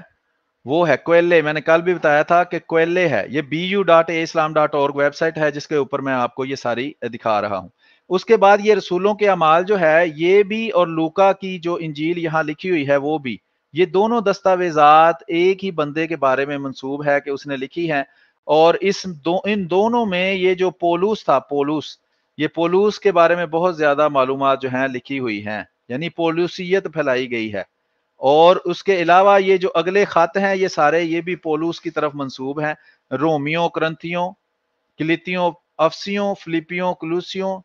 وہ ہے کوئلے. میں نے کل بھی بتایا تھا کہ کوئلے ہے. یہ bu.aislam.org ویب سائٹ ہے جس کے اوپر میں آپ کو یہ ساری دکھا رہا ہوں. اس کے بعد یہ رسولوں کے اعمال جو ہے یہ بھی، اور لوکا کی جو انجیل یہاں لکھی ہوئی ہے وہ بھی، یہ دونوں دستاویزات ایک ہی بندے کے بارے میں منسوب ہے کہ اس نے لکھی ہیں. اور ان دونوں میں یہ جو پولوس تھا، یہ پولوس کے بارے میں بہت زیادہ معلومات جو ہیں لکھی ہوئی ہیں، یعنی پولوسیت پھیلائی گئی ہے. اور اس کے علاوہ یہ جو اگلے خط ہیں یہ سارے یہ بھی پولوس کی طرف منسوب ہیں. رومیوں، کرنتھیوں، کلیتیوں، افسیوں، فلیپیوں، کلوسیوں،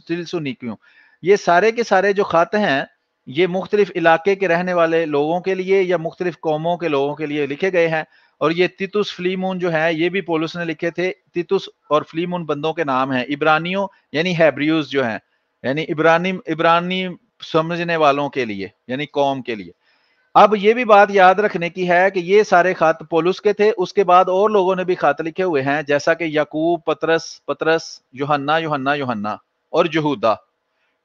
تلسونیکیوں، یہ سارے کے سارے جو خط ہیں یہ مختلف علاقے کے رہنے والے لوگوں کے لیے یا مختلف قوموں کے لوگوں کے لیے لکھے گئے ہیں. اور یہ تیتس، فلیمون جو ہیں یہ بھی پولس نے لکھے تھے. تیتس اور فلیمون بندوں کے نام ہیں. عبرانیوں یعنی ہیبریوز جو ہیں، یعنی عبرانی سمجھنے والوں کے لیے، یعنی قوم کے لیے. اب یہ بھی بات یاد رکھنے کی ہے کہ یہ سارے خط پولس کے تھے. اس کے بعد اور لوگوں نے بھی خط لکھے ہوئے ہیں، جیسا کہ یعقوب، پطرس، یوحنا اور یہودا.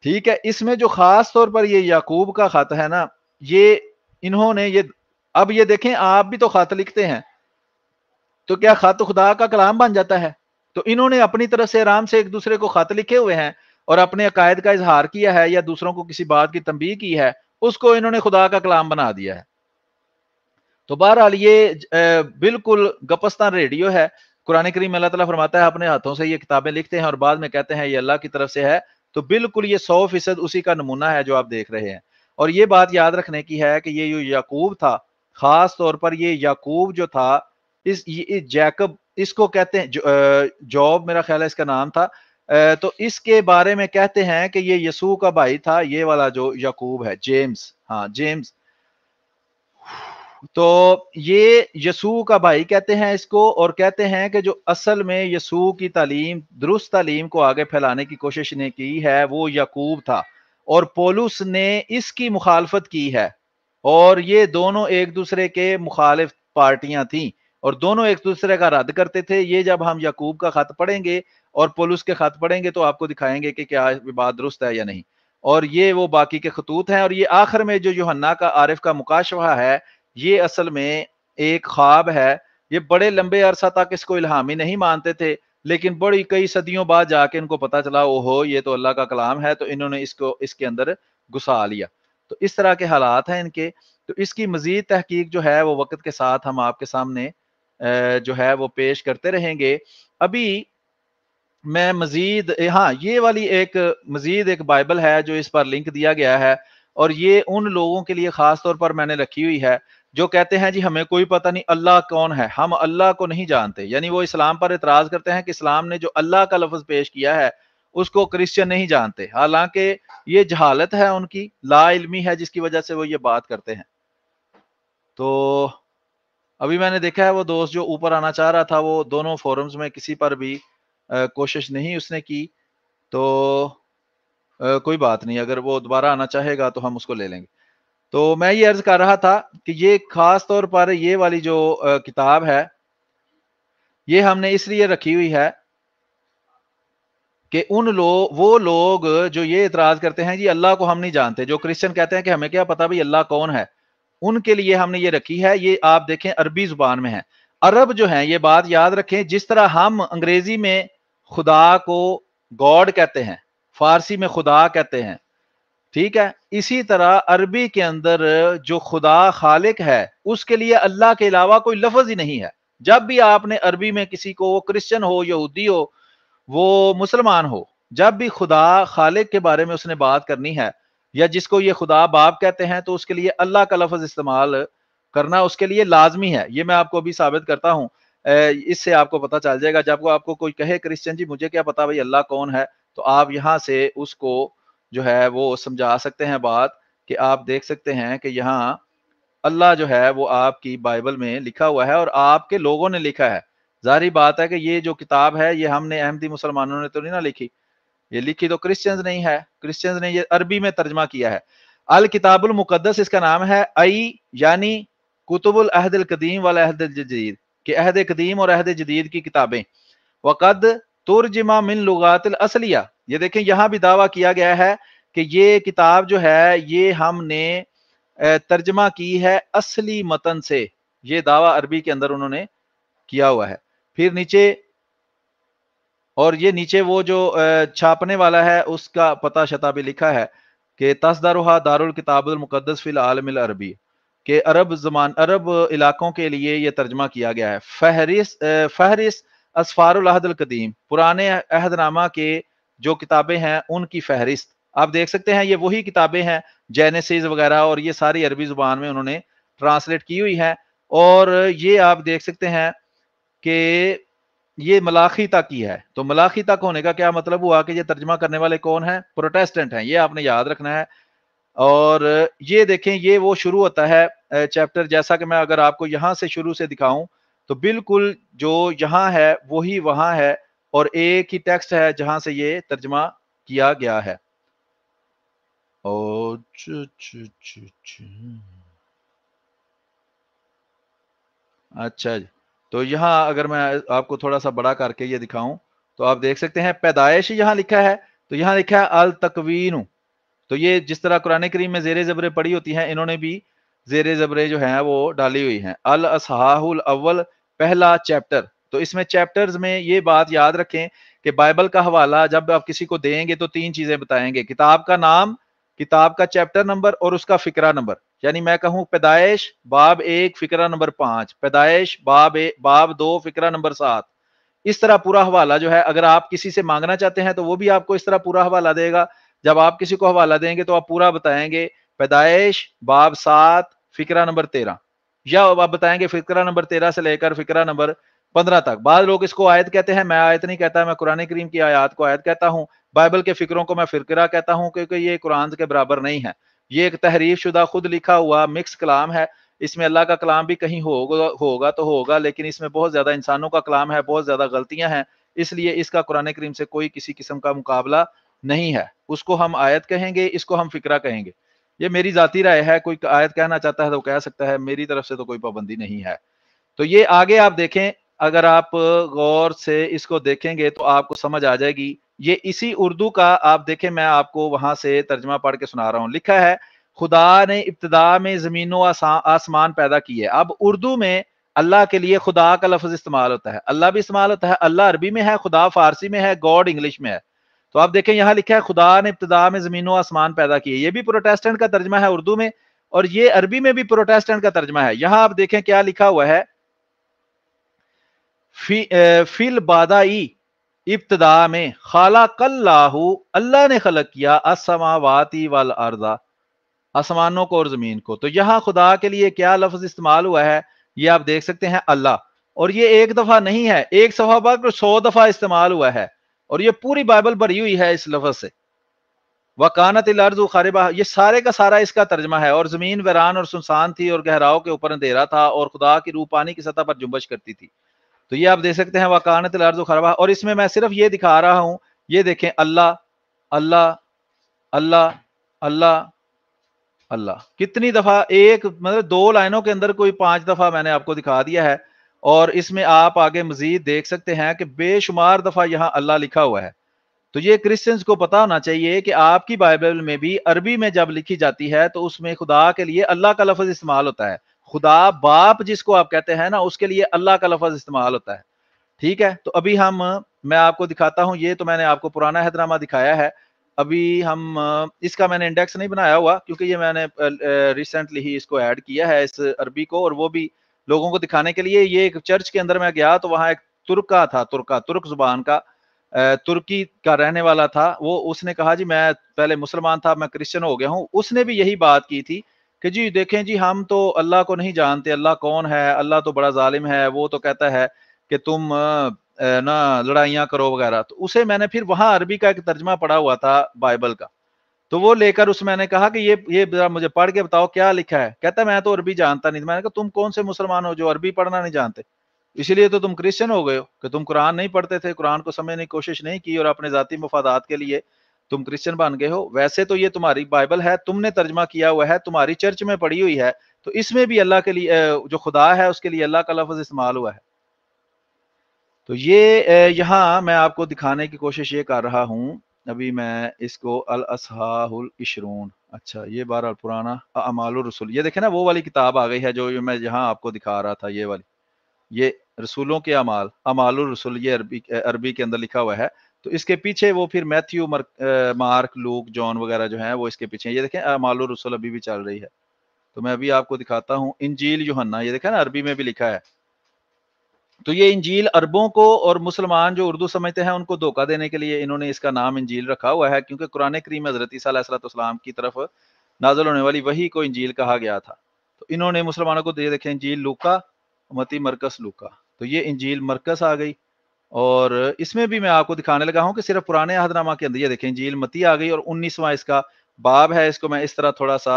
ٹھیک ہے. اس میں جو خاص طور پر یہ یعقوب کا خط ہے نا، یہ انہوں نے اب یہ دیکھیں، آپ بھی تو خط لکھتے ہیں تو کیا خط خدا کا کلام بن جاتا ہے؟ تو انہوں نے اپنی طرف سے آرام سے ایک دوسرے کو خط لکھے ہوئے ہیں اور اپنے عقائد کا اظہار کیا ہے یا دوسروں کو کسی بات کی تنبیہ کی ہے، اس کو انہوں نے خدا کا کلام بنا دیا ہے. تو بہرحال یہ بالکل گپستان ریڈیو ہے. قرآن کریم میں اللہ تعالیٰ فرماتا ہے اپنے ہاتھوں سے یہ کتابیں لکھتے ہیں اور بعد میں کہتے ہیں یہ اللہ کی طرف سے ہے. تو بالکل یہ 100% اسی کا نمونہ ہے جو آپ دیکھ رہے ہیں. اور یہ بات یاد رکھنے کی ہے کہ یہ جو یعقوب تھا، خاص طور پر یہ یعقوب جو تھا، جیکب اس کو کہتے ہیں، جوب میرا خیال ہے اس کا نام تھا. تو اس کے بارے میں کہتے ہیں کہ یہ یسوع کا بھائی تھا، یہ والا جو یعقوب ہے، جیمز. تو یہ یسوع کا بھائی کہتے ہیں اس کو، اور کہتے ہیں کہ جو اصل میں یسوع کی تعلیم، درست تعلیم کو آگے پھیلانے کی کوشش نے کی ہے وہ یعقوب تھا، اور پولس نے اس کی مخالفت کی ہے. اور یہ دونوں ایک دوسرے کے مخالف پارٹیاں تھیں اور دونوں ایک دوسرے کا رد کرتے تھے. یہ جب ہم یعقوب کا خط پڑھیں گے اور پولس کے خط پڑھیں گے تو آپ کو دکھائیں گے کہ کیا بات درست ہے یا نہیں. اور یہ وہ باقی کے خطوط ہیں. اور یہ آخر میں جو یوحنا کا عارف کا مکاشفہ ہے، یہ اصل میں ایک خواب ہے. یہ بڑے لمبے عرصہ تک اس کو الہامی نہیں مانتے تھے، لیکن بڑی کئی صدیوں بعد جا کے ان کو پتا چلا اوہو یہ تو اللہ کا کلام ہے، تو انہوں نے اس کے اندر گھسا لیا. تو اس طرح کے حالات ہیں ان کے. تو اس کی مزید تحقیق جو ہے وہ وقت کے ساتھ ہم آپ کے سامنے جو ہے وہ پیش کرتے رہیں گے. ابھی میں مزید یہ والی مزید ایک بائبل ہے جو اس پر لنک دیا گیا ہے، اور یہ ان لوگوں کے لیے خاص طور پر میں نے رکھی ہوئی ہے جو کہتے ہیں جی ہمیں کوئی پتہ نہیں اللہ کون ہے، ہم اللہ کو نہیں جانتے. یعنی وہ اسلام پر اعتراض کرتے ہیں کہ اسلام نے جو اللہ کا لفظ پیش کیا ہے اس کو کرسچن نہیں جانتے، حالانکہ یہ جہالت ہے ان کی، لا علمی ہے جس کی وجہ سے وہ یہ بات کرتے ہیں. تو ابھی میں نے دیکھا ہے وہ دوست جو اوپر آنا چاہ رہا تھا وہ دونوں فورمز میں کسی پر بھی کوشش نہیں اس نے کی. تو کوئی بات نہیں، اگر وہ دوبارہ آنا چاہے گا تو ہم اس کو لے لیں گے. تو میں یہ عرض کر رہا تھا کہ یہ خاص طور پر یہ والی جو کتاب ہے یہ ہم نے اس لیے رکھی ہوئی ہے کہ وہ لوگ جو یہ اعتراض کرتے ہیں جی اللہ کو ہم نہیں جانتے، جو کرسچن کہتے ہیں کہ ہمیں کیا پتا بھائی اللہ کون ہے، ان کے لیے ہم نے یہ رکھی ہے. یہ آپ دیکھیں عربی زبان میں ہے. عرب جو ہیں یہ بات یاد رکھیں، جس طرح ہم انگریزی میں خدا کو گاڈ کہتے ہیں، فارسی میں خدا کہتے ہیں، ٹھیک ہے، اسی طرح عربی کے اندر جو خدا خالق ہے اس کے لیے اللہ کے علاوہ کوئی لفظ ہی نہیں ہے. جب بھی آپ نے عربی میں کسی کو، وہ کرسچن ہو، یہودی ہو، وہ مسلمان ہو، جب بھی خدا خالق کے بارے میں اس نے بات کرنی ہے، یا جس کو یہ خدا باپ کہتے ہیں، تو اس کے لیے اللہ کا لفظ استعمال کرنا اس کے لیے لازمی ہے. یہ میں آپ کو ابھی ثابت کرتا ہوں، اس سے آپ کو پتہ چل جائے گا. جب آپ کو کوئی کہے کرسچن جی مجھے کیا پتا بھائی اللہ کون ہے، تو آپ یہاں سے اس کو جو ہے وہ سمجھا سکتے ہیں بات، کہ آپ دیکھ سکتے ہیں کہ یہاں اللہ جو ہے وہ آپ کی بائبل میں لکھا ہوا ہے اور آپ کے لوگوں نے لکھا ہے. ظاہری بات ہے کہ یہ جو کتاب ہے یہ ہم نے احمدی مسلمانوں نے تو نہیں نہ لکھی، یہ لکھی تو کرسچنز نہیں ہے، کرسچنز نے یہ عربی میں ترجمہ کیا ہے. الکتاب المقدس اس کا نام ہے، یعنی کتب العہد القدیم والعہد الجدید، کہ عہد قدیم اور عہد جدید کی کتابیں. وقد ترجمہ من لغات الاصلیہ، یہ دیکھیں یہاں بھی دعویٰ کیا گیا ہے کہ یہ کتاب جو ہے یہ ہم نے ترجمہ کی ہے اصلی متن سے. یہ دعویٰ عربی کے اندر انہوں نے کیا ہوا ہے. پھر نیچے، اور یہ نیچے وہ جو چھاپنے والا ہے اس کا پتہ شتہ بھی لکھا ہے کہ تصدرها دار الکتاب المقدس فی العالم العربی، کہ عرب علاقوں کے لیے یہ ترجمہ کیا گیا ہے. فہرست اسفار العہد القدیم، پرانے عہد نامہ کے جو کتابیں ہیں ان کی فہرست. آپ دیکھ سکتے ہیں یہ وہی کتابیں ہیں، جینیسیس وغیرہ، اور یہ ساری عربی زبان میں انہوں نے ٹرانسلیٹ کی ہوئی ہیں. اور یہ آپ دیکھ سکتے ہیں کہ یہ ملاخی تک ہی ہے. تو ملاخی تک ہونے کا کیا مطلب ہوا کہ یہ ترجمہ کرنے والے کون ہیں؟ پروٹیسٹنٹ ہیں. یہ آپ نے یاد رکھنا ہے. اور یہ دیکھیں، یہ وہ شروع ہوتا ہے چیپٹر، جیسا کہ میں اگر آپ کو یہاں سے شروع سے دکھاؤں تو بالکل جو یہاں ہے وہی وہاں ہے، اور ایک ہی ٹیکسٹ ہے جہاں سے یہ ترجمہ کیا گیا ہے. اچھا جی، تو یہاں اگر میں آپ کو تھوڑا سا بڑا کر کے یہ دکھاؤں تو آپ دیکھ سکتے ہیں پیدائش یہاں لکھا ہے، تو یہاں لکھا ہے التکوین. تو یہ جس طرح قرآن کریم میں زیر زبریں پڑی ہوتی ہیں، انہوں نے بھی زیر زبریں جو ہیں وہ ڈالی ہوئی ہیں. الاصحاح الاول، پہلا چیپٹر. تو اس میں چیپٹرز میں یہ بات یاد رکھیں کہ بائبل کا حوالہ جب آپ کسی کو دیں گے تو 3 چیزیں بتائیں گے: کتاب کا نام، کتاب کا چیپٹر نمبر، اور اس کا فقرہ نمبر. یعنی میں کہوں پیدائش باب 1 فقرہ نمبر 5، پیدائش باب 2 فقرہ نمبر 7، اس طرح پورا حوالہ جو ہے اگر آپ کسی سے مانگنا چاہتے ہیں تو وہ بھی آپ کو اس طرح پورا حوالہ دے گا. جب آپ کسی کو حوالہ دیں گے تو آپ پورا بتائیں گے پیدائش باب 7 فقرہ نمبر 13، یا آپ بتائیں گے فقرہ نمبر 13 سے لے کر فقرہ نمبر 15 تک. بعض لوگ اس کو آیت کہتے ہیں، میں آیت نہیں کہتا، میں قرآن کریم کی آیات کو آیت کہتا ہوں. بائبل کے فقروں کو میں فقرہ کہتا ہوں، کیونکہ یہ قرآن کے برابر نہیں ہے. یہ ایک تحریف شدہ خود لکھا ہوا مکس کلام ہے. اس میں اللہ کا کلام بھی کہیں ہوگا تو ہوگا، لیکن اس میں بہت زیادہ انسانوں کا کلام ہے، بہت زیادہ غلطیاں ہیں. اس لیے اس کا قرآن کریم سے کوئی کسی قسم کا مقابلہ نہیں ہے. اس کو ہم آیت کہیں گے، اس کو ہم فقرہ کہیں گے. یہ میری ذاتی رائے ہے، کوئی آیت کہنا چاہتا ہے تو کہہ سکتا ہے، میری طرف سے تو کوئی پابندی نہیں ہے. تو یہ آگے آپ دیکھیں، اگر آپ غور سے اس کو دیکھیں گے تو آپ کو سمجھ آ جائے گی. یہ اسی اردو کا آپ دیکھیں، میں آپ کو وہاں سے ترجمہ پڑھ کے سنا رہا ہوں. لکھا ہے خدا نے ابتدا میں زمین و آسمان پیدا کیے. اب اردو میں اللہ کے لیے خدا کا لفظ استعمال ہوتا ہے، اللہ بھی استعمال ہوتا ہے. اللہ عربی میں ہے، خدا فارسی میں ہے، گاڈ انگلش میں ہے. تو آپ دیکھیں یہاں لکھا ہے خدا نے ابتدا میں زمین و آسمان پیدا کیے. یہ بھی پروٹیسٹنٹ کا ترجمہ ہے اردو میں، اور یہ عربی میں بھی پروٹیسٹنٹ کا ترجمہ ہے. یہاں آپ دیکھیں کیا لکھا ہوا ہے، فی البادائی، ابتدا میں، خلق اللہ، اللہ نے خلق کیا، السماوات والارض، آسمانوں کو اور زمین کو. تو یہاں خدا کے لیے کیا لفظ استعمال ہوا ہے، یہ آپ دیکھ سکتے ہیں، اللہ. اور یہ ایک دفعہ نہیں ہے، ایک صفحہ پر 100 دفعہ استعمال ہوا ہے، اور یہ پوری بائبل بھری ہوئی ہے اس لفظ سے. وَكَانَتِ الْأَرْضُ خَارِبَةً، یہ سارے کا سارا اس کا ترجمہ ہے. اور زمین ویران اور سنسان تھی، اور گہراؤں کے اوپر اندھیرا تھا، اور خدا کی روح پانی کی سطح پر جنبش کرتی تھی. تو یہ آپ دیکھ سکتے ہیں وَكَانَتِ الْأَرْضُ خَارِبَةً. اور اس میں صرف یہ دکھا رہا ہوں، یہ دیکھیں، اللہ اللہ اللہ اللہ اللہ کتنی دفعہ، ایک مطلب 2 لائنوں کے اندر کوئی 5 دفعہ میں نے آپ کو دکھا دیا ہے. اور اس میں آپ آگے مزید دیکھ سکتے ہیں کہ بے شمار دفعہ یہاں اللہ لکھا ہوا ہے. تو یہ کرسچنز کو پتا ہونا چاہیے کہ آپ کی بائبل میں بھی عربی میں جب لکھی جاتی ہے تو اس میں خدا کے لیے اللہ کا لفظ استعمال ہوتا ہے. خدا باپ جس کو آپ کہتے ہیں نا، اس کے لیے اللہ کا لفظ استعمال ہوتا ہے. ٹھیک ہے، تو ابھی میں آپ کو دکھاتا ہوں. یہ تو میں نے آپ کو پرانا عہد نامہ دکھایا ہے. ابھی ہم اس کا میں نے انڈیکس نہیں بنایا ہوا، کیونکہ یہ میں نے ریسنٹلی ہی اس کو ایڈ کیا ہے، اس عربی کو، اور وہ بھی لوگوں کو دکھانے کے لیے. یہ ایک چرچ کے اندر میں گیا تو وہاں ایک ترکا تھا، ترک زبان کا، ترکی کا رہنے والا تھا. اس نے کہا جی میں پہلے مسلمان تھا، میں کرسچن ہو گیا ہوں. اس نے بھی یہی بات کی تھی کہ جی دیکھیں جی، ہم تو اللہ کو نہیں جانتے، اللہ کون ہے، اللہ تو بڑا ظالم ہے، وہ تو کہتا ہے کہ تم نہ لڑائیاں کرو وغیرہ. تو اسے میں نے پھر وہاں عربی کا ایک ترجمہ پڑھا ہوا تھا بائبل کا، تو وہ لے کر میں نے کہا کہ یہ مجھے پڑھ کے بتاؤ کیا لکھا ہے. کہتا میں تو عربی جانتا نہیں. میں نے کہا تم کون سے مسلمان ہو جو عربی پڑھنا نہیں جانتے؟ اسی لیے تو تم کرسچن ہو گئے ہو کہ تم قرآن نہیں پڑھتے تھے، قرآن کو سمجھنے کی کوشش نہیں کی، اور اپنے ذاتی مفادات کے لیے تم کرسچن بن گئے ہو. ویسے تو یہ تمہاری بائبل ہے، تم نے ترجمہ کیا ہوا ہے، تمہاری چرچ میں پڑھی ہوئی ہے، تو اس میں بھی اللہ کے لیے جو خدا ہے اس کے لیے اللہ کا لفظ استعمال ہوا ہے. تو یہ یہاں میں آپ کو دکھانے کی کوشش یہ کر رہا ہوں ابھی میں اس کو الاصحاح العشرون، اچھا یہ بہرحال پرانا اعمال الرسول، یہ دیکھیں نا وہ والی کتاب آ گئی ہے جو میں جہاں آپ کو دکھا رہا تھا، یہ والی، یہ رسولوں کے اعمال، اعمال الرسول، یہ عربی کے اندر لکھا ہوا ہے. تو اس کے پیچھے وہ پھر میتھیو، مارک، لوک، جون وغیرہ جو ہیں وہ اس کے پیچھے ہیں. یہ دیکھیں اعمال الرسول ابھی بھی چل رہی ہے. تو میں ابھی آپ کو دکھاتا ہوں انجیل یوحنا، یہ دیکھیں نا عربی میں بھی لکھا ہے. تو یہ انجیل عربوں کو اور مسلمان جو اردو سمجھتے ہیں ان کو دھوکہ دینے کے لیے انہوں نے اس کا نام انجیل رکھا ہوا ہے، کیونکہ قرآن کریم حضرت عیسیٰ علیہ السلام کی طرف نازل ہونے والی وحی کو انجیل کہا گیا تھا. تو انہوں نے مسلمانوں کو دے دیکھیں انجیل لوکا، متی، مرکس، لوکا. تو یہ انجیل مرکس آ گئی، اور اس میں بھی میں آپ کو دکھانے لگا ہوں کہ صرف پرانے عہد نامہ کے اندر یہ دیکھیں انجیل متی آ گئی، اور 19واں اس کا باب ہے. اس کو میں اس طرح تھوڑا سا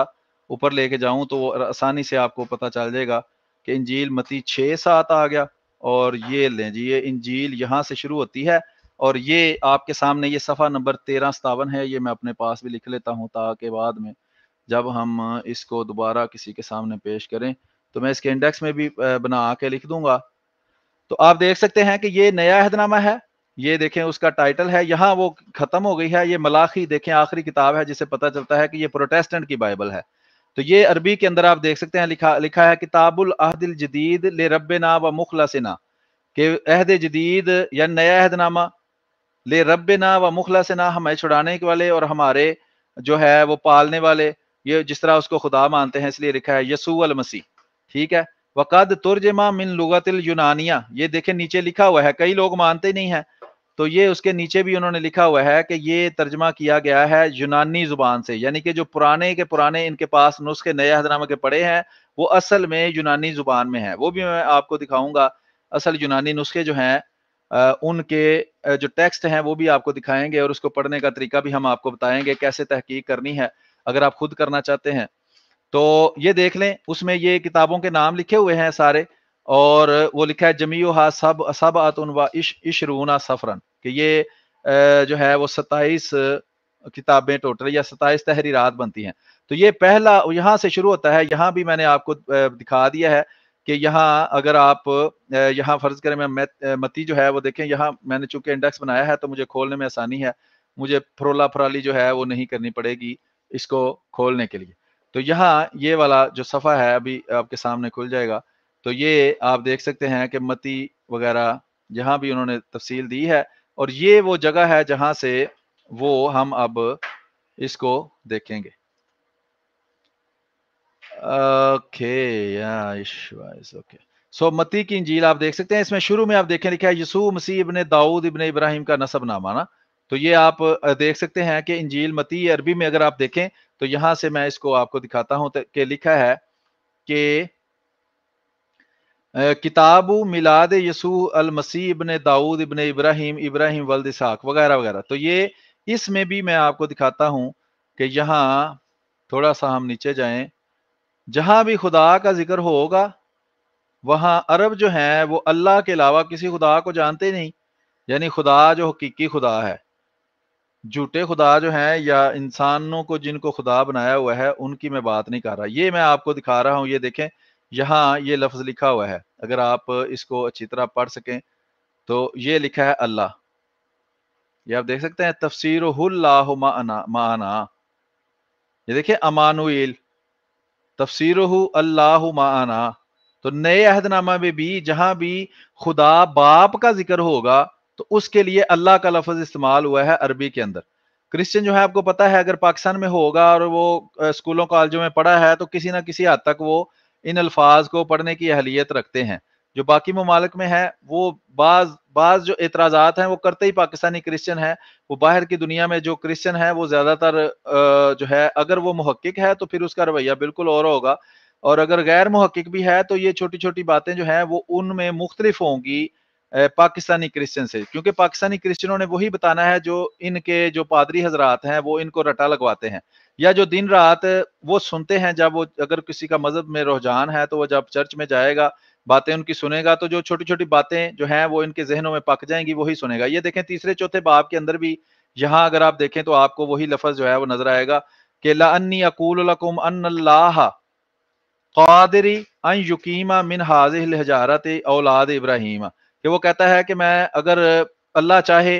اوپر لے کے جاؤں تو آسانی سے آپ کو پتہ چل جائے گا کہ انجیل متی 6-7 آ گیا. اور یہ لیں جی، یہ انجیل یہاں سے شروع ہوتی ہے، اور یہ آپ کے سامنے یہ صفحہ نمبر 1357 ہے. یہ میں اپنے پاس بھی لکھ لیتا ہوں تاکہ بعد میں جب ہم اس کو دوبارہ کسی کے سامنے پیش کریں تو میں اس کے انڈیکس میں بھی بنا کے لکھ دوں گا. تو آپ دیکھ سکتے ہیں کہ یہ نیا عہد نامہ ہے. یہ دیکھیں اس کا ٹائٹل ہے، یہاں وہ ختم ہو گئی ہے. یہ ملاخی دیکھیں آخری کتاب ہے، جسے پتہ چلتا ہے کہ یہ پروٹیسٹنٹ کی بائبل ہے. تو یہ عربی کے اندر آپ دیکھ سکتے ہیں لکھا ہے کتاب العہد الجدید لربنا و مخلصنا، کہ عہد جدید یا نیا عہد نامہ، لربنا و مخلصنا، ہمیں چھڑانے والے اور ہمارے جو ہے وہ پالنے والے، یہ جس طرح اس کو خدا مانتے ہیں اس لیے لکھا ہے یسوع المسیح. ٹھیک ہے. وقد ترجمہ من لغت الینانیہ، یہ دیکھیں نیچے لکھا ہوا ہے، کئی لوگ مانتے نہیں ہیں تو یہ اس کے نیچے بھی انہوں نے لکھا ہوا ہے کہ یہ ترجمہ کیا گیا ہے یونانی زبان سے، یعنی کہ جو پرانے کے پرانے ان کے پاس نسخے نئے عہد نامہ کے پڑے ہیں وہ اصل میں یونانی زبان میں ہیں. وہ بھی میں آپ کو دکھاؤں گا. اصل یونانی نسخے جو ہیں ان کے جو ٹیکسٹ ہیں وہ بھی آپ کو دکھائیں گے، اور اس کو پڑھنے کا طریقہ بھی ہم آپ کو بتائیں گے کیسے تحقیق کرنی ہے اگر آپ خود کرنا چاہتے ہیں. تو یہ دیکھ لیں اس میں یہ کتابوں کے نام لکھے ہوئے ہیں سارے، اور وہ لکھا ہے جمیعھا سبعۃ و عشرون صفراً، کہ یہ جو ہے وہ 27 کتابیں ٹوٹل یا 27 تحریرات بنتی ہیں. تو یہ پہلا یہاں سے شروع ہوتا ہے. یہاں بھی میں نے آپ کو دکھا دیا ہے کہ یہاں اگر آپ یہاں فرض کریں میں متی جو ہے وہ دیکھیں، یہاں میں نے چونکہ انڈیکس بنایا ہے تو مجھے کھولنے میں آسانی ہے، مجھے پھرولا پھرالی جو ہے وہ نہیں کرنی پڑے گی اس کو کھولنے کے لیے. تو یہاں یہ والا جو صفحہ ہے ابھی آپ کے سامنے کھل جائے گا. تو یہ آپ دیکھ سکتے ہیں کہ متی وغیرہ یہاں بھی انہوں نے تفصیل دی ہے، اور یہ وہ جگہ ہے جہاں سے وہ ہم اب اس کو دیکھیں گے. Okay okay. سو متی کی انجیل آپ دیکھ سکتے ہیں، اس میں شروع میں آپ دیکھیں لکھا ہے یسوع مسیح ابن داؤد ابن ابراہیم کا نسب نامہ نا. تو یہ آپ دیکھ سکتے ہیں کہ انجیل متی عربی میں اگر آپ دیکھیں تو یہاں سے میں اس کو آپ کو دکھاتا ہوں کہ لکھا ہے کہ کتاب میلاد یسوع المسیح ابن داؤد ابن ابراہیم ولد اسحاق وغیرہ وغیرہ. تو یہ اس میں بھی میں آپ کو دکھاتا ہوں کہ یہاں تھوڑا سا ہم نیچے جائیں، جہاں بھی خدا کا ذکر ہوگا وہاں عرب جو ہیں وہ اللہ کے علاوہ کسی خدا کو جانتے نہیں، یعنی خدا جو حقیقی خدا ہے. جھوٹے خدا جو ہیں یا انسانوں کو جن کو خدا بنایا ہوا ہے ان کی میں بات نہیں کر رہا. یہ میں آپ کو دکھا رہا ہوں. یہ دیکھیں یہاں یہ لفظ لکھا ہوا ہے، اگر آپ اس کو اچھی طرح پڑھ سکیں تو یہ لکھا ہے اللہ. یہ آپ دیکھ سکتے ہیں تفسیر اللہ معنا، یہ دیکھیں امانویل تفسیر اللہ معنا. تو نئے عہد نامہ میں بھی جہاں بھی خدا باپ کا ذکر ہوگا تو اس کے لیے اللہ کا لفظ استعمال ہوا ہے عربی کے اندر. کرسچن جو ہے آپ کو پتا ہے اگر پاکستان میں ہوگا اور وہ اسکولوں کالجوں میں پڑھا ہے تو کسی نہ کسی حد تک وہ ان الفاظ کو پڑھنے کی اہلیت رکھتے ہیں. جو باقی ممالک میں ہے وہ بعض جو اعتراضات ہیں وہ کرتے ہی پاکستانی کرسچن ہیں. وہ باہر کی دنیا میں جو کرسچن ہے وہ زیادہ تر جو ہے اگر وہ محقق ہے تو پھر اس کا رویہ بالکل اور ہوگا، اور اگر غیر محقق بھی ہے تو یہ چھوٹی چھوٹی باتیں جو ہیں وہ ان میں مختلف ہوں گی پاکستانی کرسچن سے، کیونکہ پاکستانی کرسچنوں نے وہی بتانا ہے جو ان کے جو پادری حضرات ہیں وہ ان کو رٹا لگواتے ہیں، یا جو دن رات وہ سنتے ہیں. جب وہ اگر کسی کا مذہب میں رجحان ہے تو وہ جب چرچ میں جائے گا باتیں ان کی سنے گا تو جو چھوٹی چھوٹی باتیں جو ہیں وہ ان کے ذہنوں میں پک جائیں گی وہی سنے گا. یہ دیکھیں تیسرے چوتھے باب کے اندر بھی یہاں اگر آپ دیکھیں تو آپ کو وہی لفظ جو ہے وہ نظر آئے گا کہ لَأَنِّي أَقُولُ لَكُمْ أَنَّ اللَّهَ قادری ان یقیمہ من هذه الحجارۃ اولاد ابراہیم، کہ وہ کہتا ہے کہ میں اگر اللہ چاہے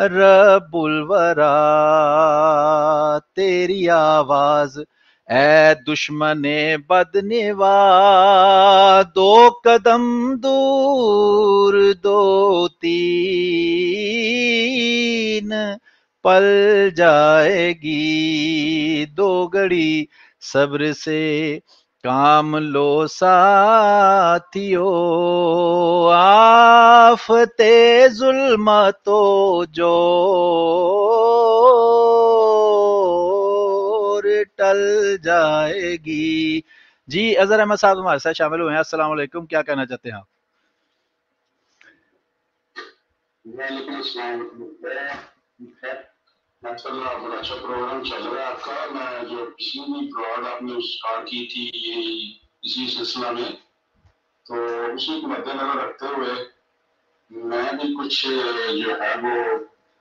رب الورا تیری آواز اے دشمن بدنوا دو قدم دور دو تین پل جائے گی دو گھڑی صبر سے کام لو ساتھیو آفت ظلمتو جور ٹل جائے گی. جی اظہر احمد صاحب ہمارے ساتھ شامل ہوئے ہیں. السلام علیکم, کیا کہنا چاہتے ہیں آپ؟ وعلیکم السلام ماشاء اللہ, بڑا اچھا پروگرام چل رہا ہے آپ کا. میں جو پچھلی بھی پروگرام آپ نے اسٹارٹ کی تھی اسی سلسلہ میں, تو اسی کو مد نظر رکھتے ہوئے میں بھی کچھ جو ہے وہ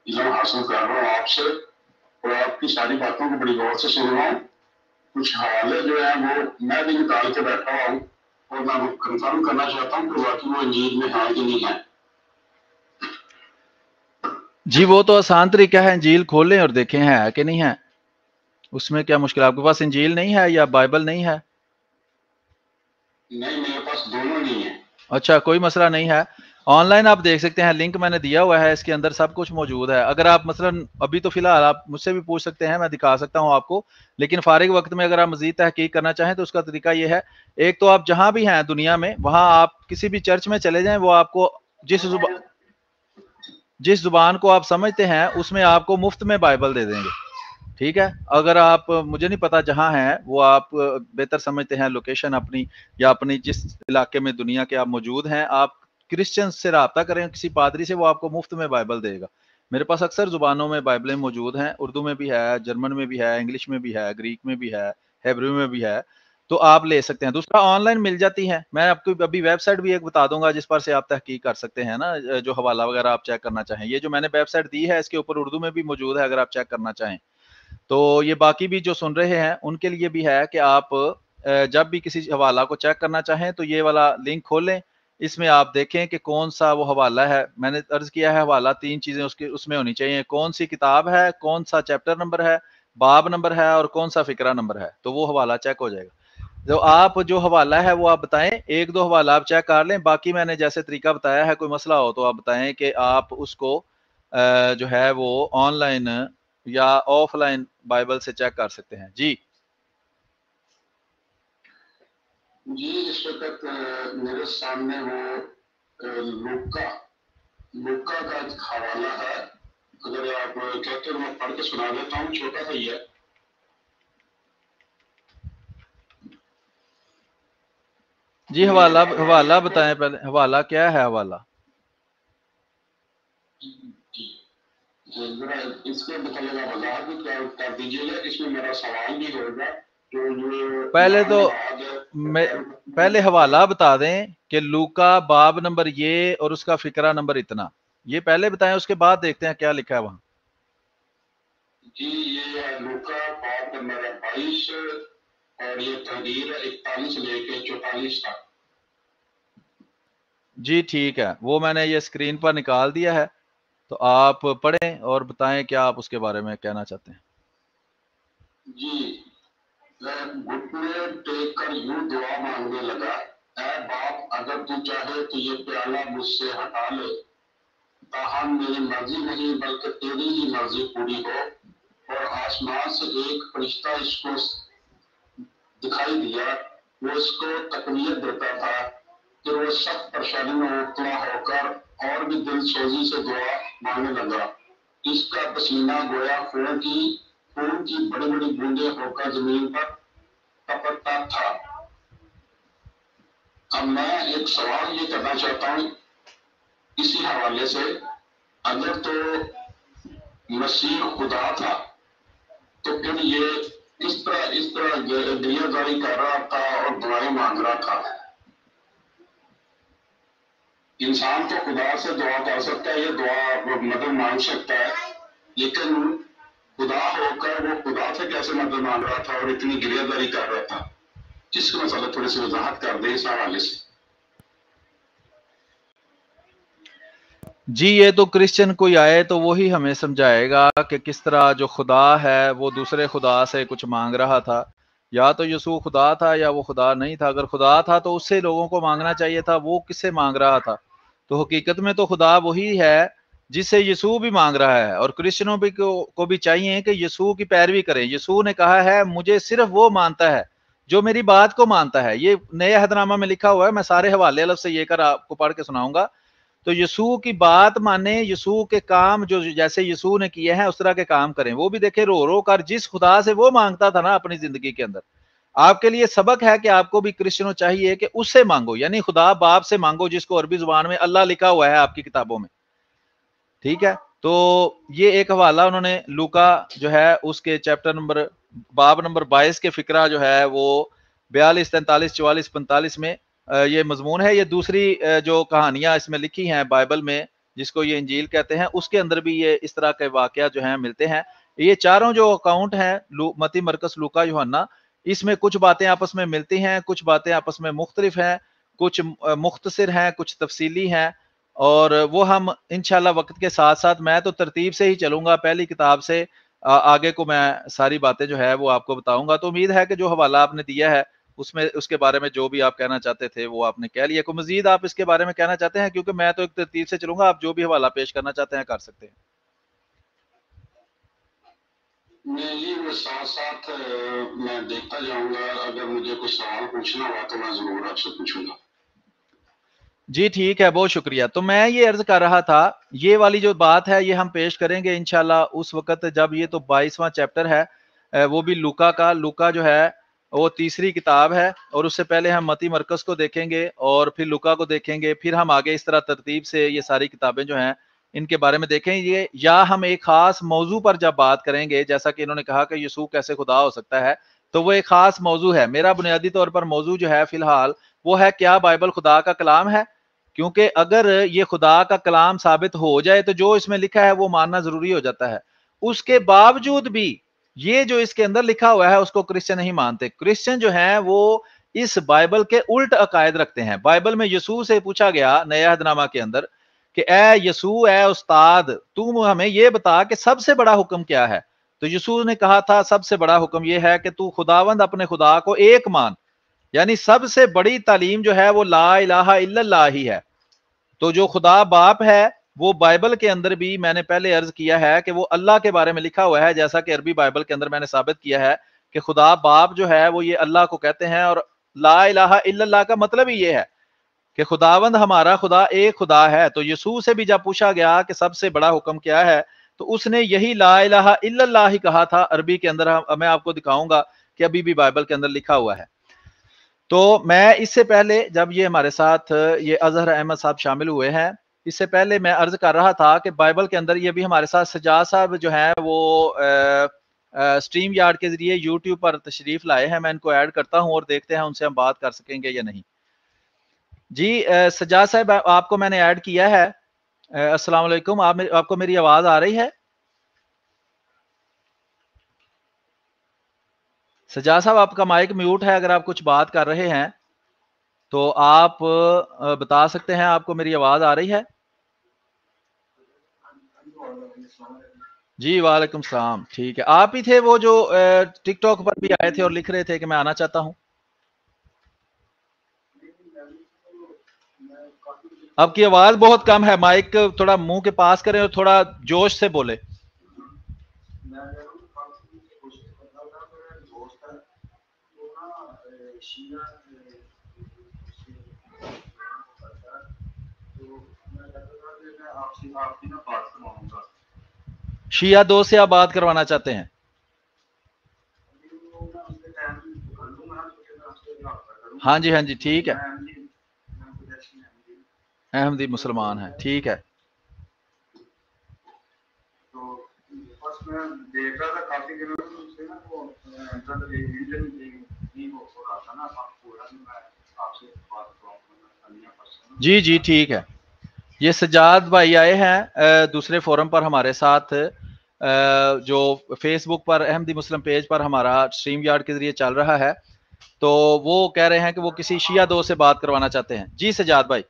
علم حاصل کر رہا ہوں آپ سے, اور آپ کی ساری باتوں کو بڑی غور سے سن رہا ہوں. کچھ حوالے جو ہیں وہ میں بھی نکال کے بیٹھا ہوا ہوں, اور میں کنفرم کرنا چاہتا ہوں کہ واقعی وہ انجیل میں ہیں کہ نہیں ہیں. جی وہ تو آسان طریقہ ہے, انجیل کھولیں اور دیکھیں ہے کہ نہیں ہے. اس میں کیا مشکل ہے؟ آپ کے پاس انجیل نہیں ہے یا بائبل نہیں ہے؟ نہیں, میرے پاس دونوں نہیں ہیں. اچھا, کوئی مسئلہ نہیں ہے. آن لائن آپ دیکھ سکتے ہیں, لنک میں نے دیا ہوا ہے, اس کے اندر سب کچھ موجود ہے. اگر آپ مثلا ابھی تو فی الحال آپ مجھ سے بھی پوچھ سکتے ہیں, میں دکھا سکتا ہوں آپ کو, لیکن فارغ وقت میں اگر آپ مزید تحقیق کرنا چاہیں تو اس کا طریقہ یہ ہے, ایک تو آپ جہاں بھی ہیں دنیا میں وہاں آپ کسی بھی چرچ میں چلے جائیں, وہ آپ کو جس زبان کو آپ سمجھتے ہیں اس میں آپ کو مفت میں بائبل دے دیں گے. ٹھیک ہے, اگر آپ مجھے نہیں پتا جہاں ہیں وہ آپ بہتر سمجھتے ہیں لوکیشن اپنی, یا اپنی جس علاقے میں دنیا کے آپ موجود ہیں, آپ کرسچن سے رابطہ کریں کسی پادری سے, وہ آپ کو مفت میں بائبل دے گا. میرے پاس اکثر زبانوں میں بائبلیں موجود ہیں, اردو میں بھی ہے, جرمن میں بھی ہے, انگلش میں بھی ہے, گریک میں بھی ہے, ہیبریو میں بھی ہے, تو آپ لے سکتے ہیں. دوسرا آن لائن مل جاتی ہے, میں آپ کو ابھی ویب سائٹ بھی ایک بتا دوں گا جس پر سے آپ تحقیق کر سکتے ہیں نا, جو حوالہ وغیرہ آپ چیک کرنا چاہیں. یہ جو میں نے ویب سائٹ دی ہے اس کے اوپر اردو میں بھی موجود ہے, اگر آپ چیک کرنا چاہیں تو. یہ باقی بھی جو سن رہے ہیں ان کے لیے بھی ہے کہ آپ جب بھی کسی حوالہ کو چیک کرنا چاہیں تو یہ والا لنک کھولیں, اس میں آپ دیکھیں کہ کون سا وہ حوالہ ہے. میں نے عرض کیا ہے حوالہ 3 چیزیں اس میں ہونی چاہیے, کون سی کتاب ہے, کون سا چیپٹر نمبر ہے, باب نمبر ہے, اور کون سا فقرہ نمبر ہے, تو وہ حوالہ چیک ہو جائے گا. جو آپ جو حوالہ ہے وہ آپ بتائیں, 1-2 حوالہ آپ چیک کر لیں, باقی میں نے جیسے طریقہ بتایا ہے, کوئی مسئلہ ہو تو آپ بتائیں کہ آپ اس کو جو ہے وہ آن لائن یا آف لائن بائبل سے چیک کر سکتے ہیں. جی جی, اس وقت میرے سامنے وہ لوکا کا ایک حوالہ ہے, اگر آپ کہتے ہیں میں پڑھ کے سنا دیتا ہوں, چھوٹا سا ہی ہے. جی حوالہ بتائیں پہلے, حوالہ کیا ہے حوالہ؟ ذرا اس کے متعلق وضاحت بھی کر دیجیے گا, اس میں میرا سوال بھی ہوگا. پہلے تو پہلے حوالہ بتا دیں کہ لوکا باب نمبر یہ اور اس کا فقرہ نمبر اتنا, یہ پہلے بتائیں, اس کے بعد دیکھتے ہیں کیا لکھا ہے وہاں. جی, یہ لوکا باب نمبر 22 اور یہ تحریر 41 سے لے کے 44 تک. جی ٹھیک ہے, وہ میں نے یہ اسکرین پر نکال دیا ہے, تو آپ پڑھیں اور بتائیں کیا آپ اس کے بارے میں کہنا چاہتے ہیں. جی, گھٹنے ٹیک کر یوں دعا مانگنے لگا, اے باپ اگر تو چاہے تو یہ پیالہ مجھ سے ہٹا لے, تاہم میری مرضی نہیں بلکہ تیری ہی مرضی پوری ہو. اور آسمان سے ایک فرشتہ اس کو دکھائی دیا, وہ اس کو تقویت دیتا تھا. پھر وہ سخت پریشانی میں مبتلا ہو کر اور بھی دل سوزی سے دعا مانگنے لگا. اس کا پسینہ گویا خون کی بڑی بڑی بوندیں ہو کر زمین پر ٹپکتا تھا. اب میں ایک سوال یہ کرنا چاہتا ہوں اسی حوالے سے, اگر تو مسیح خدا تھا تو پھر یہ اس طرح دنیا داری کر رہا تھا اور دعائیں مانگ رہا تھا. انسان تو خدا سے دعا کر سکتا ہے, یہ دعا مدد مانگ سکتا ہے, لیکن خدا ہو کر وہ خدا سے کیسے مدد مانگ رہا تھا اور اتنی گریہ داری کر رہا تھا؟ اس کا مسئلہ تھوڑی سی وضاحت کر دیں اس حوالے سے. جی یہ تو کرسچن کوئی آئے تو وہی ہمیں سمجھائے گا کہ کس طرح جو خدا ہے وہ دوسرے خدا سے کچھ مانگ رہا تھا، یا تو یسوع خدا تھا یا وہ خدا نہیں تھا۔ اگر خدا تھا تو اس سے لوگوں کو مانگنا چاہیے تھا، وہ کس سے مانگ رہا تھا؟ تو حقیقت میں تو خدا وہی ہے جس سے یسوع بھی مانگ رہا ہے، اور کرسچنوں بھی کو بھی چاہیے کہ یسوع کی پیروی کریں۔ یسوع نے کہا ہے مجھے صرف وہ مانتا ہے جو میری بات کو مانتا ہے، یہ نئے عہد نامہ میں لکھا ہوا ہے، میں سارے حوالے الگ سے یہ کر آپ کو پڑھ کے سناؤں گا۔ تو یسوع کی بات مانے، یسوع کے کام جو جیسے یسوع نے کیے ہیں اس طرح کے کام کریں۔ وہ بھی دیکھیں رو رو کر جس خدا سے وہ مانگتا تھا نا اپنی زندگی کے اندر، آپ کے لیے سبق ہے کہ آپ کو بھی کرسچنوں چاہیے کہ اس سے مانگو، یعنی خدا باپ سے مانگو جس کو عربی زبان میں اللہ لکھا ہوا ہے آپ کی کتابوں میں، ٹھیک ہے؟ تو یہ ایک حوالہ انہوں نے لوکا جو ہے اس کے چیپٹر نمبر باب نمبر 22 کے فقرہ جو ہے وہ 42 43 44 45 میں یہ مضمون ہے۔ یہ دوسری جو کہانیاں اس میں لکھی ہیں بائبل میں جس کو یہ انجیل کہتے ہیں، اس کے اندر بھی یہ اس طرح کے واقعات جو ہیں ملتے ہیں۔ یہ چاروں جو اکاؤنٹ ہیں متی مرکز لوکا یوحنا، اس میں کچھ باتیں آپس میں ملتی ہیں، کچھ باتیں آپس میں مختلف ہیں، کچھ مختصر ہیں، کچھ تفصیلی ہیں، اور وہ ہم انشاءاللہ وقت کے ساتھ ساتھ، میں تو ترتیب سے ہی چلوں گا، پہلی کتاب سے آگے کو میں ساری باتیں جو ہے وہ آپ کو بتاؤں گا۔ تو امید ہے کہ جو حوالہ آپ نے دیا ہے اس میں اس کے بارے میں جو بھی آپ کہنا چاہتے تھے وہ آپ نے کہہ لیا۔ کوئی مزید آپ اس کے بارے میں کہنا چاہتے ہیں؟ کیونکہ میں تو ایک ترتیب سے چلوں گا، آپ جو بھی حوالہ پیش کرنا چاہتے ہیں کر سکتے ہیں۔ نہیں، وہ ساتھ ساتھ میں دیکھتا جاؤں گا، اگر مجھے کوئی سوال پوچھنا ہوا تو میں ضرور آپ سے پوچھوں گا۔ جی ٹھیک ہے، بہت شکریہ۔ تو میں یہ عرض کر رہا تھا، یہ والی جو بات ہے یہ ہم پیش کریں گے انشاءاللہ اس وقت جب یہ تو 22واں چیپٹر ہے، وہ بھی لوکا کا۔ لوکا جو ہے وہ تیسری کتاب ہے، اور اس سے پہلے ہم متی مرکز کو دیکھیں گے اور پھر لوکا کو دیکھیں گے، پھر ہم آگے اس طرح ترتیب سے یہ ساری کتابیں جو ہیں ان کے بارے میں دیکھیں گے، یا ہم ایک خاص موضوع پر جب بات کریں گے، جیسا کہ انہوں نے کہا کہ یسوع کیسے خدا ہو سکتا ہے، تو وہ ایک خاص موضوع ہے۔ میرا بنیادی طور پر موضوع جو ہے فی الحال وہ ہے کیا بائبل خدا کا کلام ہے؟ کیونکہ اگر یہ خدا کا کلام ثابت ہو جائے تو جو اس میں لکھا ہے وہ ماننا ضروری ہو جاتا ہے۔ اس کے باوجود بھی یہ جو اس کے اندر لکھا ہوا ہے اس کو کرسچن نہیں مانتے۔ کرسچن جو ہیں وہ اس بائبل کے الٹ عقائد رکھتے ہیں۔ بائبل میں یسوع سے پوچھا گیا نئے عہد نامہ کے اندر کہ اے یسوع، اے استاد، تو ہمیں یہ بتا کہ سب سے بڑا حکم کیا ہے؟ تو یسوع نے کہا تھا سب سے بڑا حکم یہ ہے کہ تو خداوند اپنے خدا کو ایک مان، یعنی سب سے بڑی تعلیم جو ہے وہ لا الہ الا اللہ ہی ہے۔ تو جو خدا باپ ہے وہ بائبل کے اندر بھی میں نے پہلے عرض کیا ہے کہ وہ اللہ کے بارے میں لکھا ہوا ہے، جیسا کہ عربی بائبل کے اندر میں نے ثابت کیا ہے کہ خدا باپ جو ہے وہ یہ اللہ کو کہتے ہیں، اور لا الہ الا اللہ کا مطلب ہی یہ ہے کہ خداوند ہمارا خدا ایک خدا ہے۔ تو یسوع سے بھی جب پوچھا گیا کہ سب سے بڑا حکم کیا ہے تو اس نے یہی لا الہ الا اللہ ہی کہا تھا عربی کے اندر۔ میں آپ کو دکھاؤں گا کہ ابھی بھی بائبل کے اندر لکھا ہوا ہے۔ تو میں اس سے پہلے جب یہ ہمارے ساتھ یہ اظہر احمد صاحب شامل ہوئے ہیں، اس سے پہلے میں عرض کر رہا تھا کہ بائبل کے اندر یہ بھی ہمارے ساتھ سجاد صاحب جو ہیں وہ سٹریم یارڈ کے ذریعے یوٹیوب پر تشریف لائے ہیں۔ میں ان کو ایڈ کرتا ہوں اور دیکھتے ہیں ان سے ہم بات کر سکیں گے یا نہیں۔ جی سجاد صاحب آپ کو میں نے ایڈ کیا ہے۔ السلام علیکم، آپ کو میری آواز آ رہی ہے؟ سجاد صاحب آپ کا مائک میوٹ ہے، اگر آپ کچھ بات کر رہے ہیں تو آپ بتا سکتے ہیں آپ کو میری آواز آ رہی ہے؟ جی وعلیکم السلام، ٹھیک ہے۔ آپ ہی تھے وہ جو ٹک ٹاک پر بھی آئے تھے اور لکھ رہے تھے کہ میں آنا چاہتا ہوں؟ آپ کی آواز بہت کم ہے، مائک تھوڑا منہ کے پاس کریں اور تھوڑا جوش سے بولے۔ شیعہ دوست سے آپ بات کروانا چاہتے ہیں؟ ہاں جی ہاں جی، ٹھیک ہے، احمدی مسلمان ہیں، ٹھیک ہے۔ جی جی ٹھیک ہے۔ یہ سجاد بھائی آئے ہیں دوسرے فورم پر ہمارے ساتھ، جو فیس بک پر احمدی مسلم پیج پر ہمارا سٹریم یارڈ کے ذریعے چل رہا ہے، تو وہ کہہ رہے ہیں کہ وہ کسی شیعہ دوست سے بات کروانا چاہتے ہیں۔ جی سجاد بھائی۔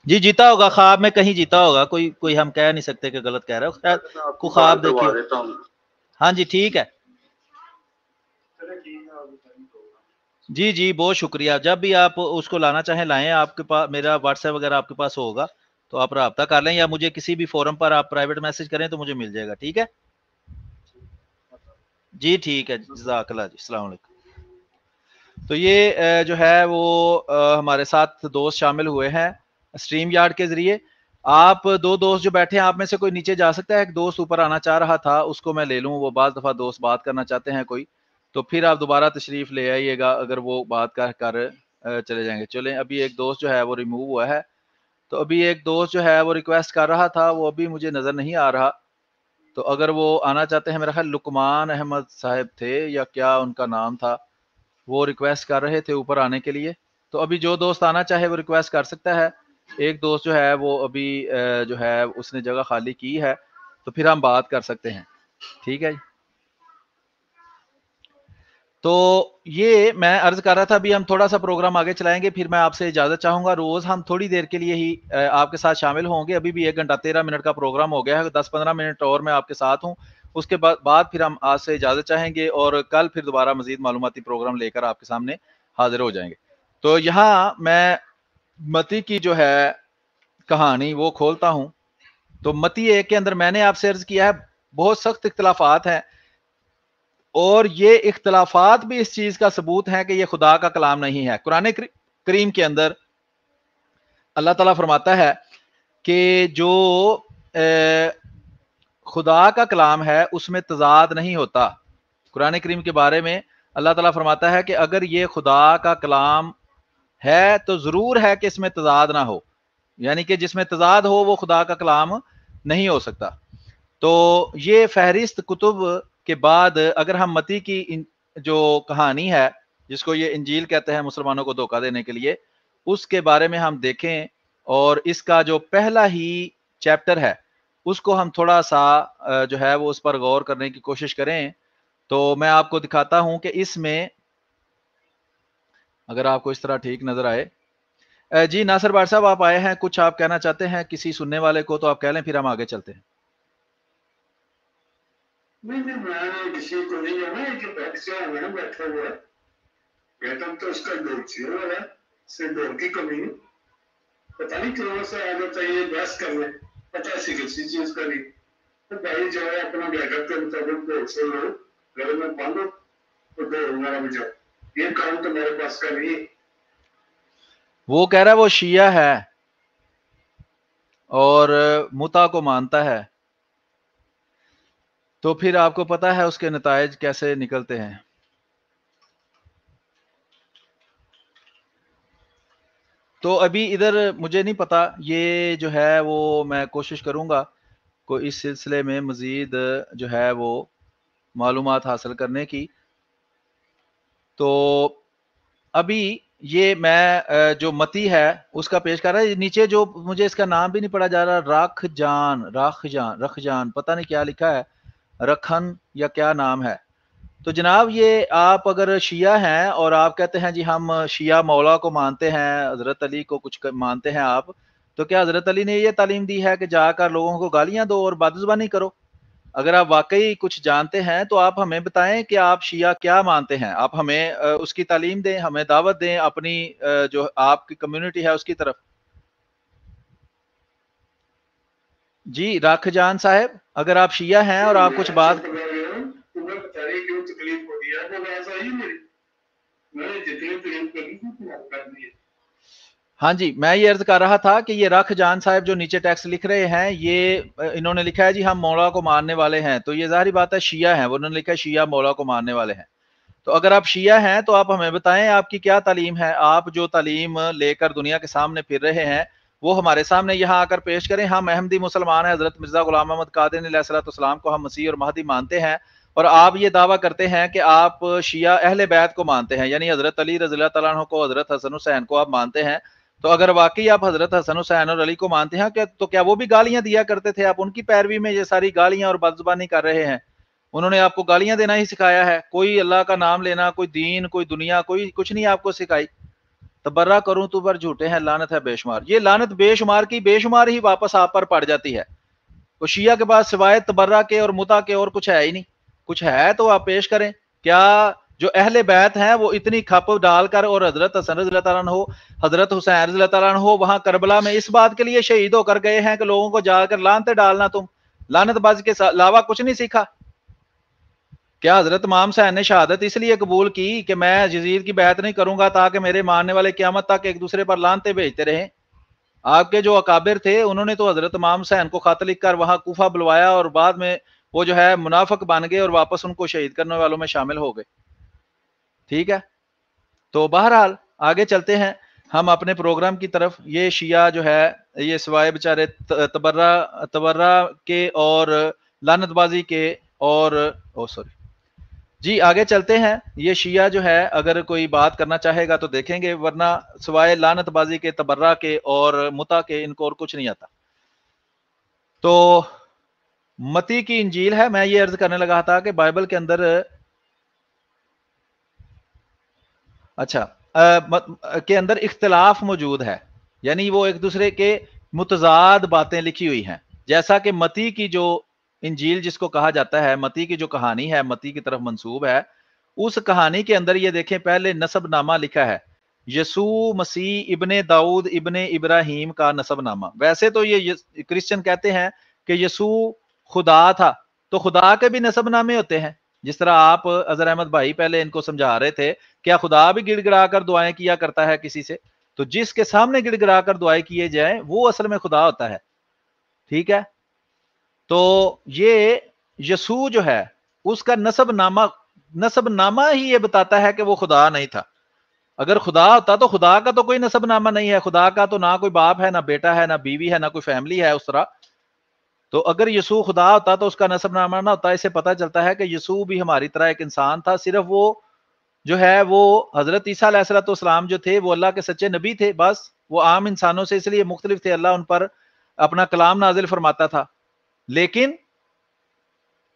جی جیتا ہوگا، خواب میں کہیں جیتا ہوگا، کوئی ہم کہہ نہیں سکتے کہ غلط کہہ رہے ہو، شاید کو خواب دیکھیے۔ ہاں جی ٹھیک ہے جی جی بہت شکریہ، جب بھی آپ اس کو لانا چاہیں لائیں، آپ کے پاس میرا واٹس ایپ وغیرہ آپ کے پاس ہوگا تو آپ رابطہ کر لیں، یا مجھے کسی بھی فورم پر آپ پرائیویٹ میسج کریں تو مجھے مل جائے گا، ٹھیک ہے جی ٹھیک ہے، جزاک اللہ جی، السلام علیکم۔ تو یہ جو ہے وہ ہمارے ساتھ دوست شامل ہوئے ہیں اسٹریم یارڈ کے ذریعے۔ آپ دو دوست جو بیٹھے ہیں، آپ میں سے کوئی نیچے جا سکتا ہے؟ ایک دوست اوپر آنا چاہ رہا تھا، اس کو میں لے لوں، وہ بعض دفعہ دوست بات کرنا چاہتے ہیں کوئی، تو پھر آپ دوبارہ تشریف لے آئیے گا اگر وہ بات کر چلے جائیں گے۔ چلیں ابھی ایک دوست جو ہے وہ ریموو ہوا ہے، تو ابھی ایک دوست جو ہے وہ ریکویسٹ کر رہا تھا، وہ ابھی مجھے نظر نہیں آ رہا، تو اگر وہ آنا چاہتے ہیں، میرا خیال لقمان احمد صاحب تھے یا کیا ان کا نام تھا، وہ ریکویسٹ کر رہے تھے اوپر آنے کے لیے، تو ابھی جو دوست آنا چاہے وہ ریکویسٹ کر سکتا ہے۔ ایک دوست جو ہے وہ ابھی جو ہے اس نے جگہ خالی کی ہے، تو پھر ہم بات کر سکتے ہیں، ٹھیک ہے جی۔ تو یہ میں عرض کر رہا تھا، ابھی ہم تھوڑا سا پروگرام آگے چلائیں گے، پھر میں آپ سے اجازت چاہوں گا۔ روز ہم تھوڑی دیر کے لیے ہی آپ کے ساتھ شامل ہوں گے، ابھی بھی 1 گھنٹہ 13 منٹ کا پروگرام ہو گیا ہے، 10-15 منٹ اور میں آپ کے ساتھ ہوں، اس کے بعد پھر ہم آج سے اجازت چاہیں گے، اور کل پھر دوبارہ مزید معلوماتی پروگرام لے کر آپ کے سامنے حاضر ہو جائیں گے۔ تو یہاں میں متی کی جو ہے کہانی وہ کھولتا ہوں، تو متی 1 کے اندر میں نے آپ سے عرض کیا ہے بہت سخت اختلافات ہیں، اور یہ اختلافات بھی اس چیز کا ثبوت ہے کہ یہ خدا کا کلام نہیں ہے۔ قرآن کریم کے اندر اللہ تعالیٰ فرماتا ہے کہ جو خدا کا کلام ہے اس میں تضاد نہیں ہوتا۔ قرآن کریم کے بارے میں اللہ تعالیٰ فرماتا ہے کہ اگر یہ خدا کا کلام ہے تو ضرور ہے کہ اس میں تضاد نہ ہو، یعنی کہ جس میں تضاد ہو وہ خدا کا کلام نہیں ہو سکتا۔ تو یہ فہرست کتب کے بعد اگر ہم متی کی جو کہانی ہے، جس کو یہ انجیل کہتے ہیں مسلمانوں کو دھوکہ دینے کے لیے، اس کے بارے میں ہم دیکھیں، اور اس کا جو پہلا ہی چیپٹر ہے اس کو ہم تھوڑا سا جو ہے وہ اس پر غور کرنے کی کوشش کریں، تو میں آپ کو دکھاتا ہوں کہ اس میں اگر آپ کو اس طرح ٹھیک نظر آئے۔ جی ناصر بھائی صاحب آپ آئے ہیں، کچھ آپ کہنا چاہتے ہیں کسی سننے والے کو تو آپ کہہ لیں، پھر ہم آگے چلتے ہیں۔ نہیں میں کسی کو نہیں ہے نا، کہ بیٹھ سے ہوا بیٹھا ہوا ہے، بیٹا تو اس کا ڈور والا ہے، سے ڈور کی کمی ہے، پتہ نہیں کیوں سے آ جاتا ہے یہ بحث کرنے، پتہ ایسی کسی چیز کا نہیں۔ تو بھائی جو ہے اپنا بیٹا کے مطابق ڈور سے لو، گھر میں باندھو تو ڈور ہمارا بجاؤ، یہ کام تو میرے پاس کا نہیں ہے۔ وہ کہہ رہا ہے وہ شیعہ ہے اور متا کو مانتا ہے، تو پھر آپ کو پتا ہے اس کے نتائج کیسے نکلتے ہیں۔ تو ابھی ادھر مجھے نہیں پتا، یہ جو ہے وہ میں کوشش کروں گا کو اس سلسلے میں مزید جو ہے وہ معلومات حاصل کرنے کی۔ تو ابھی یہ میں جو متی ہے اس کا پیش کر رہا ہے، نیچے جو مجھے اس کا نام بھی نہیں پڑھا جا رہا، رخ جان پتہ نہیں کیا لکھا ہے، رکھن یا کیا نام ہے۔ تو جناب یہ آپ اگر شیعہ ہیں اور آپ کہتے ہیں جی ہم شیعہ مولا کو مانتے ہیں، حضرت علی کو کچھ مانتے ہیں آپ، تو کیا حضرت علی نے یہ تعلیم دی ہے کہ جا کر لوگوں کو گالیاں دو اور بدزبانی کرو؟ اگر آپ واقعی کچھ جانتے ہیں تو آپ ہمیں بتائیں کہ آپ شیعہ کیا مانتے ہیں، آپ ہمیں اس کی تعلیم دیں، ہمیں دعوت دیں اپنی جو آپ کی کمیونٹی ہے اس کی طرف۔ جی رکھ جان صاحب اگر آپ شیعہ ہیں اور آپ کچھ بات ہاں جی میں یہ عرض کر رہا تھا کہ یہ رکھ جان صاحب جو نیچے ٹیکسٹ لکھ رہے ہیں، یہ انہوں نے لکھا ہے جی ہم مولا کو ماننے والے ہیں، تو یہ ظاہری بات ہے شیعہ ہیں، وہ انہوں نے لکھا ہے شیعہ مولا کو ماننے والے ہیں۔ تو اگر آپ شیعہ ہیں تو آپ ہمیں بتائیں آپ کی کیا تعلیم ہے، آپ جو تعلیم لے کر دنیا کے سامنے پھر رہے ہیں وہ ہمارے سامنے یہاں آ کر پیش کریں۔ ہم احمدی مسلمان ہیں، حضرت مرزا غلام احمد قادری علیہ السلام کو ہم مسیح اور مہدی مانتے ہیں، اور آپ یہ دعویٰ کرتے ہیں کہ آپ شیعہ اہل بیت کو مانتے ہیں، یعنی حضرت علی رضی اللہ تعالیٰ عنہ کو، حضرت حسن حسین کو آپ مانتے ہیں۔ تو اگر واقعی آپ حضرت حسن حسین اور علی کو مانتے ہیں تو کیا وہ بھی گالیاں دیا کرتے تھے؟ آپ ان کی پیروی میں یہ ساری گالیاں اور بدزبانی کر رہے ہیں؟ انہوں نے آپ کو گالیاں دینا ہی سکھایا ہے، کوئی اللہ کا نام لینا، کوئی دین، کوئی دنیا، کوئی کچھ نہیں آپ کو سکھائی. تبرہ کروں تو پر جھوٹے ہیں، لعنت ہے بے شمار. یہ لعنت بے شمار کی بے شمار ہی واپس آپ پر پڑ جاتی ہے. تو شیعہ کے پاس سوائے تبرہ کے اور متع کے اور کچھ ہے ہی نہیں. کچھ ہے تو آپ پیش کریں. کیا جو اہل بیت ہیں وہ اتنی کھپ ڈال کر، اور حضرت حسن رضی اللہ تعالیٰ عنہ، حضرت حسین رضی اللہ تعالیٰ عنہ وہاں کربلا میں اس بات کے لیے شہید ہو کر گئے ہیں کہ لوگوں کو جا کر لعنتیں ڈالنا، تم لعنت بازی کے علاوہ کچھ نہیں سیکھا؟ کیا حضرت امام حسین نے شہادت اس لیے قبول کی کہ میں یزید کی بیعت نہیں کروں گا تاکہ میرے ماننے والے قیامت تک ایک دوسرے پر لعنتیں بھیجتے رہیں؟ آپ کے جو اکابر تھے انہوں نے تو حضرت امام حسین کو خط لکھ کر وہاں کوفہ بلوایا، اور بعد میں وہ جو ہے منافق بن گئے اور واپس ان کو شہید کرنے والوں میں شامل ہو گئے. ٹھیک ہے، تو بہرحال آگے چلتے ہیں ہم اپنے پروگرام کی طرف. یہ شیعہ جو ہے یہ سوائے بیچارے تبرہ کے اور لعنت بازی کے اور سوری جی آگے چلتے ہیں. یہ شیعہ جو ہے اگر کوئی بات کرنا چاہے گا تو دیکھیں گے، ورنہ سوائے لعنت بازی کے، تبرہ کے اور متع کے ان کو اور کچھ نہیں آتا. تو متی کی انجیل ہے، میں یہ عرض کرنے لگا تھا کہ بائبل کے اندر اچھا کے اندر اختلاف موجود ہے، یعنی وہ ایک دوسرے کے متضاد باتیں لکھی ہوئی ہیں. جیسا کہ متی کی جو انجیل جس کو کہا جاتا ہے، متی کی جو کہانی ہے، متی کی طرف منسوب ہے، اس کہانی کے اندر یہ دیکھیں پہلے نسب نامہ لکھا ہے، یسوع مسیح ابن داؤد ابن ابراہیم کا نسب نامہ. ویسے تو یہ کرسچن کہتے ہیں کہ یسوع خدا تھا، تو خدا کے بھی نسب نامے ہوتے ہیں. جس طرح آپ اظہر احمد بھائی پہلے ان کو سمجھا رہے تھے، کیا خدا بھی گڑ گڑا کر دعائیں کیا کرتا ہے کسی سے؟ تو جس کے سامنے گڑ گڑا کر دعائیں کیے جائیں وہ اصل میں خدا ہوتا ہے. ٹھیک ہے، تو یہ یسوع جو ہے اس کا نسب نامہ ہی یہ بتاتا ہے کہ وہ خدا نہیں تھا. اگر خدا ہوتا تو خدا کا تو کوئی نسب نامہ نہیں ہے، خدا کا تو نہ کوئی باپ ہے، نہ بیٹا ہے، نہ بیوی ہے، نہ کوئی فیملی ہے اس طرح. تو اگر یسوع خدا ہوتا تو اس کا نسب نامہ نہ ہوتا. اسے پتہ چلتا ہے کہ یسوع بھی ہماری طرح ایک انسان تھا، صرف وہ جو ہے وہ حضرت عیسیٰ علیہ السلام جو تھے وہ اللہ کے سچے نبی تھے، بس وہ عام انسانوں سے اس لیے مختلف تھے، اللہ ان پر اپنا کلام نازل فرماتا تھا. لیکن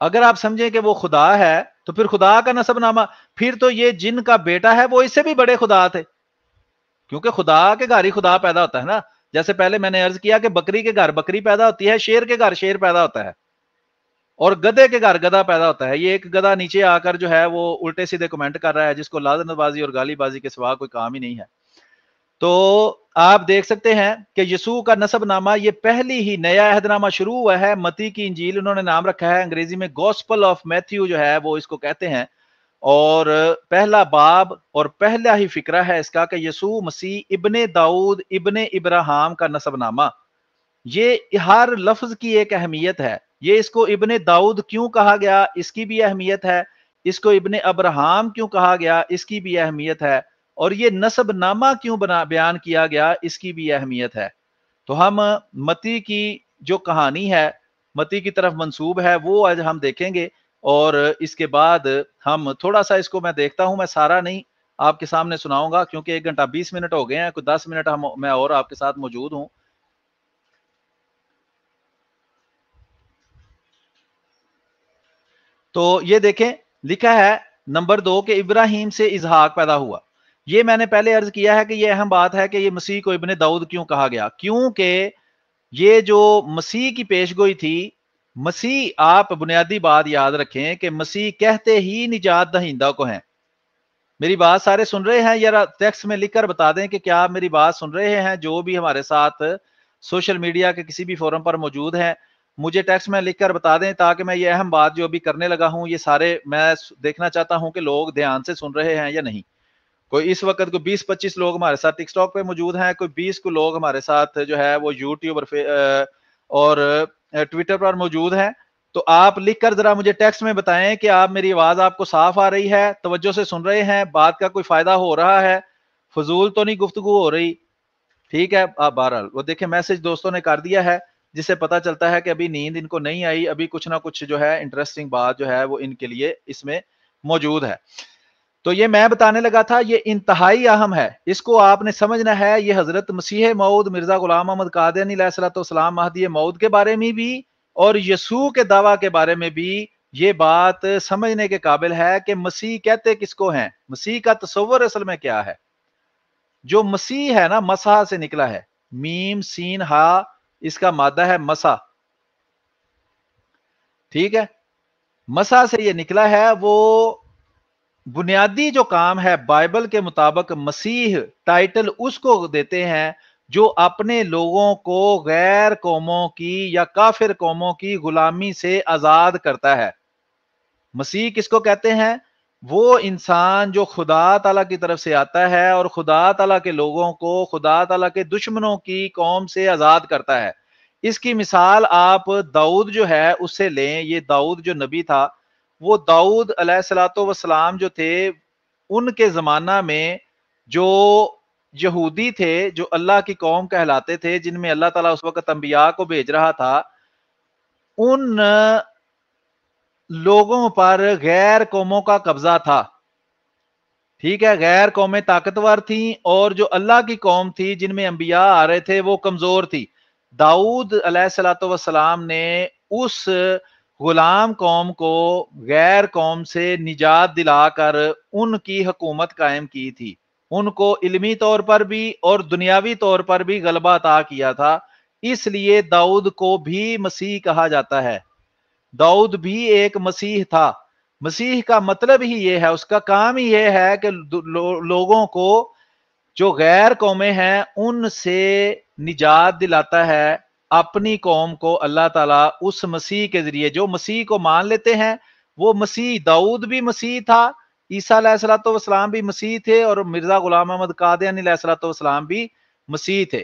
اگر آپ سمجھیں کہ وہ خدا ہے تو پھر خدا کا نسب نامہ، پھر تو یہ جن کا بیٹا ہے وہ اس سے بھی بڑے خدا تھے، کیونکہ خدا کے گھر ہی خدا پیدا ہوتا ہے نا. جیسے پہلے میں نے عرض کیا کہ بکری کے گھر بکری پیدا ہوتی ہے، شیر کے گھر شیر پیدا ہوتا ہے، اور گدھے کے گھر گدھا پیدا ہوتا ہے. یہ ایک گدھا نیچے آ کر جو ہے وہ الٹے سیدھے کمنٹ کر رہا ہے، جس کو لعنت بازی اور گالی بازی کے سوا کوئی کام ہی نہیں ہے. تو آپ دیکھ سکتے ہیں کہ یسوع کا نسب نامہ یہ پہلی ہی نیا عہد نامہ شروع ہوا ہے. متی کی انجیل انہوں نے نام رکھا ہے، انگریزی میں گوسپل آف میتھیو جو ہے وہ اس کو کہتے ہیں. اور پہلا باب اور پہلا ہی فقرہ ہے اس کا کہ یسوع مسیح ابن داؤد ابن ابراہیم کا نسب نامہ. یہ ہر لفظ کی ایک اہمیت ہے. یہ اس کو ابن داؤد کیوں کہا گیا اس کی بھی اہمیت ہے، اس کو ابن ابراہیم کیوں کہا گیا اس کی بھی اہمیت ہے، اور یہ نسب نامہ کیوں بیان کیا گیا اس کی بھی اہمیت ہے. تو ہم متی کی جو کہانی ہے، متی کی طرف منسوب ہے، وہ آج ہم دیکھیں گے. اور اس کے بعد ہم تھوڑا سا اس کو میں دیکھتا ہوں، میں سارا نہیں آپ کے سامنے سناؤں گا کیونکہ 1 گھنٹہ 20 منٹ ہو گئے ہیں، کوئی 10 منٹ میں اور آپ کے ساتھ موجود ہوں. تو یہ دیکھیں لکھا ہے نمبر 2 کہ ابراہیم سے اسحاق پیدا ہوا. یہ میں نے پہلے عرض کیا ہے کہ یہ اہم بات ہے کہ یہ مسیح کو ابن داؤد کیوں کہا گیا، کیونکہ یہ جو مسیح کی پیش گوئی تھی، مسیح، آپ بنیادی بات یاد رکھیں کہ مسیح کہتے ہی نجات دہندہ کو ہیں. میری بات سارے سن رہے ہیں؟ یا ٹیکسٹ میں لکھ کر بتا دیں کہ کیا آپ میری بات سن رہے ہیں؟ جو بھی ہمارے ساتھ سوشل میڈیا کے کسی بھی فورم پر موجود ہیں مجھے ٹیکسٹ میں لکھ کر بتا دیں، تاکہ میں یہ اہم بات جو ابھی کرنے لگا ہوں یہ سارے میں دیکھنا چاہتا ہوں کہ لوگ دھیان سے سن رہے ہیں یا نہیں. کوئی اس وقت کوئی 20-25 لوگ ہمارے ساتھ ٹک ٹاک پہ موجود ہیں، کوئی 20 کو لوگ ہمارے ساتھ جو ہے وہ یوٹیوب اور ٹویٹر پر موجود ہیں. تو آپ لکھ کر ذرا مجھے ٹیکسٹ میں بتائیں کہ آپ میری آواز آپ کو صاف آ رہی ہے، توجہ سے سن رہے ہیں، بات کا کوئی فائدہ ہو رہا ہے، فضول تو نہیں گفتگو ہو رہی. ٹھیک ہے، آپ بہرحال وہ دیکھیں میسج دوستوں نے کر دیا ہے، جس سے پتا چلتا ہے کہ ابھی نیند ان کو نہیں آئی، ابھی کچھ نہ کچھ جو ہے انٹرسٹنگ بات جو ہے وہ ان کے لیے اس میں موجود ہے. تو یہ میں بتانے لگا تھا، یہ انتہائی اہم ہے، اس کو آپ نے سمجھنا ہے. یہ حضرت مسیح موعود مرزا غلام احمد قادیانی علیہ السلام مہدی موعود کے بارے میں بھی اور یسوع کے دعویٰ کے بارے میں بھی یہ بات سمجھنے کے قابل ہے کہ مسیح کہتے کس کو ہیں، مسیح کا تصور اصل میں کیا ہے۔ جو مسیح ہے نا، مسح سے نکلا ہے، میم سین ہا، اس کا مادہ ہے مسح، ٹھیک ہے، مسح سے یہ نکلا ہے۔ وہ بنیادی جو کام ہے بائبل کے مطابق مسیح ٹائٹل اس کو دیتے ہیں جو اپنے لوگوں کو غیر قوموں کی یا کافر قوموں کی غلامی سے آزاد کرتا ہے۔ مسیح کس کو کہتے ہیں؟ وہ انسان جو خدا تعالیٰ کی طرف سے آتا ہے اور خدا تعالیٰ کے لوگوں کو خدا تعالیٰ کے دشمنوں کی قوم سے آزاد کرتا ہے۔ اس کی مثال آپ داؤد جو ہے اس سے لیں۔ یہ داؤد جو نبی تھا، وہ داؤد علیہ الصلوۃ والسلام جو تھے، ان کے زمانہ میں جو یہودی تھے، جو اللہ کی قوم کہلاتے تھے، جن میں اللہ تعالیٰ اس وقت انبیاء کو بھیج رہا تھا، ان لوگوں پر غیر قوموں کا قبضہ تھا، ٹھیک ہے، غیر قومیں طاقتور تھیں اور جو اللہ کی قوم تھی جن میں انبیاء آ رہے تھے وہ کمزور تھی۔ داؤد علیہ الصلوۃ والسلام نے اس غلام قوم کو غیر قوم سے نجات دلا کر ان کی حکومت قائم کی تھی، ان کو علمی طور پر بھی اور دنیاوی طور پر بھی غلبہ عطا کیا تھا۔ اس لیے داؤد کو بھی مسیح کہا جاتا ہے۔ داؤد بھی ایک مسیح تھا۔ مسیح کا مطلب ہی یہ ہے، اس کا کام ہی یہ ہے کہ لوگوں کو جو غیر قومیں ہیں ان سے نجات دلاتا ہے۔ اپنی قوم کو اللہ تعالیٰ اس مسیح کے ذریعے، جو مسیح کو مان لیتے ہیں، وہ مسیح، داؤد بھی مسیح تھا، عیسیٰ علیہ الصلوۃ والسلام بھی مسیح تھے، اور مرزا غلام احمد قادیانی علیہ الصلوۃ والسلام بھی مسیح تھے۔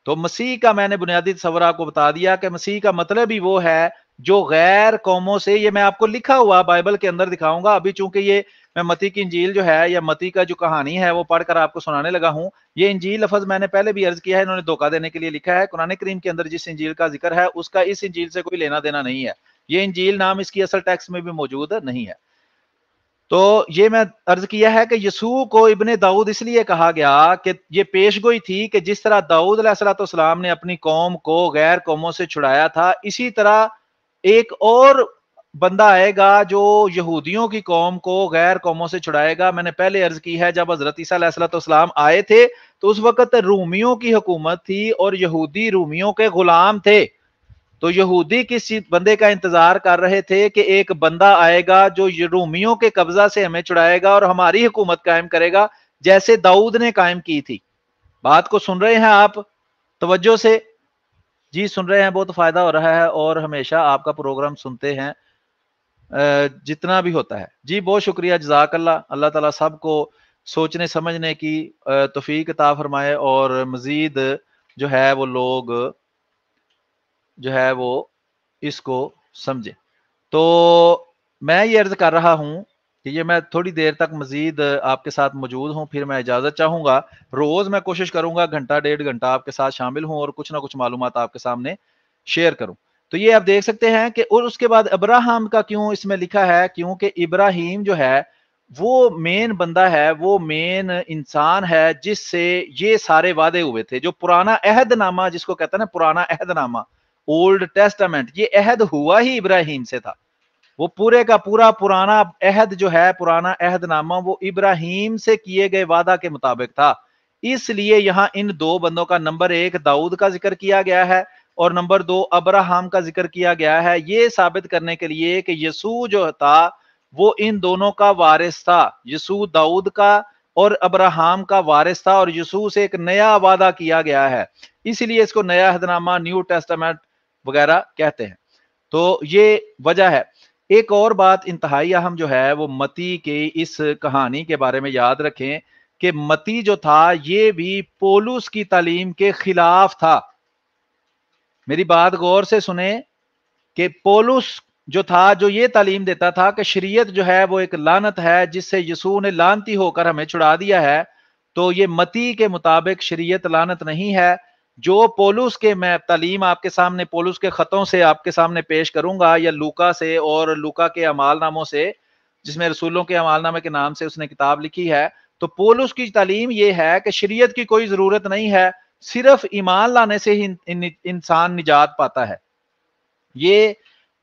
تو مسیح کا میں نے بنیادی تصور آپ کو بتا دیا کہ مسیح کا مطلب ہی وہ ہے جو غیر قوموں سے، یہ میں آپ کو لکھا ہوا بائبل کے اندر دکھاؤں گا ابھی، چونکہ یہ میں متی کی انجیل جو ہے یا متی کا جو کہانی ہے وہ پڑھ کر آپ کو سنانے لگا ہوں۔ یہ انجیل لفظ میں نے پہلے بھی عرض کیا ہے، انہوں نے دھوکہ دینے کے لیے لکھا ہے۔ قرآن کریم کے اندر جس انجیل کا ذکر ہے اس کا اس انجیل سے کوئی لینا دینا نہیں ہے۔ یہ انجیل نام اس کی اصل ٹیکسٹ میں بھی موجود نہیں ہے۔ تو یہ میں عرض کیا ہے کہ یسوع کو ابن داؤد اس لیے کہا گیا کہ یہ پیش گوئی تھی کہ جس طرح داؤد علیہ الصلوۃ والسلام نے اپنی قوم کو غیر قوموں سے چھڑایا تھا، اسی طرح ایک اور بندہ آئے گا جو یہودیوں کی قوم کو غیر قوموں سے چھڑائے گا۔ میں نے پہلے عرض کی ہے، جب حضرت عیسیٰ علیہ الصلوۃ والسلام آئے تھے تو اس وقت رومیوں کی حکومت تھی اور یہودی رومیوں کے غلام تھے۔ تو یہودی کس بندے کا انتظار کر رہے تھے کہ ایک بندہ آئے گا جو رومیوں کے قبضہ سے ہمیں چھڑائے گا اور ہماری حکومت قائم کرے گا، جیسے داؤد نے قائم کی تھی۔ بات کو سن رہے ہیں آپ توجہ سے؟ جی سن رہے ہیں، بہت فائدہ ہو رہا ہے، اور ہمیشہ آپ کا پروگرام سنتے ہیں جتنا بھی ہوتا ہے۔ جی بہت شکریہ، جزاک اللہ۔ اللہ تعالیٰ سب کو سوچنے سمجھنے کی توفیق عطا فرمائے، اور مزید جو ہے وہ لوگ جو ہے وہ اس کو سمجھیں۔ تو میں یہ عرض کر رہا ہوں کہ یہ میں تھوڑی دیر تک مزید آپ کے ساتھ موجود ہوں، پھر میں اجازت چاہوں گا۔ روز میں کوشش کروں گا گھنٹہ ڈیڑھ گھنٹہ آپ کے ساتھ شامل ہوں اور کچھ نہ کچھ معلومات آپ کے سامنے شیئر کروں۔ تو یہ آپ دیکھ سکتے ہیں کہ اور اس کے بعد ابراہیم کا کیوں اس میں لکھا ہے، کیونکہ ابراہیم جو ہے وہ مین بندہ ہے، وہ مین انسان ہے جس سے یہ سارے وعدے ہوئے تھے۔ جو پرانا عہد نامہ جس کو کہتے ہیں نا، پرانا عہد نامہ، اولڈ ٹیسٹامنٹ، یہ عہد ہوا ہی ابراہیم سے تھا۔ وہ پورے کا پورا پرانا عہد جو ہے، پرانا عہد نامہ، وہ ابراہیم سے کیے گئے وعدہ کے مطابق تھا۔ اس لیے یہاں ان دو بندوں کا، نمبر ایک داؤد کا ذکر کیا گیا ہے اور نمبر دو ابراہیم کا ذکر کیا گیا ہے، یہ ثابت کرنے کے لیے کہ یسوع جو تھا وہ ان دونوں کا وارث تھا۔ یسوع داؤد کا اور ابراہیم کا وارث تھا، اور یسوع سے ایک نیا وعدہ کیا گیا ہے، اسی لیے اس کو نیا عہد نامہ، نیو ٹیسٹامنٹ وغیرہ کہتے ہیں۔ تو یہ وجہ ہے۔ ایک اور بات انتہائی اہم جو ہے وہ متی کی اس کہانی کے بارے میں یاد رکھیں کہ متی جو تھا یہ بھی پولس کی تعلیم کے خلاف تھا۔ میری بات غور سے سنیں کہ پولس جو تھا، جو یہ تعلیم دیتا تھا کہ شریعت جو ہے وہ ایک لعنت ہے جس سے یسوع نے لعنتی ہو کر ہمیں چھڑا دیا ہے، تو یہ متی کے مطابق شریعت لعنت نہیں ہے۔ جو پولس کے میں تعلیم آپ کے سامنے پولس کے خطوں سے آپ کے سامنے پیش کروں گا، یا لوکا سے اور لوکا کے اعمال ناموں سے، جس میں رسولوں کے اعمال نامے کے نام سے اس نے کتاب لکھی ہے، تو پولس کی تعلیم یہ ہے کہ شریعت کی کوئی ضرورت نہیں ہے، صرف ایمان لانے سے ہی انسان نجات پاتا ہے۔ یہ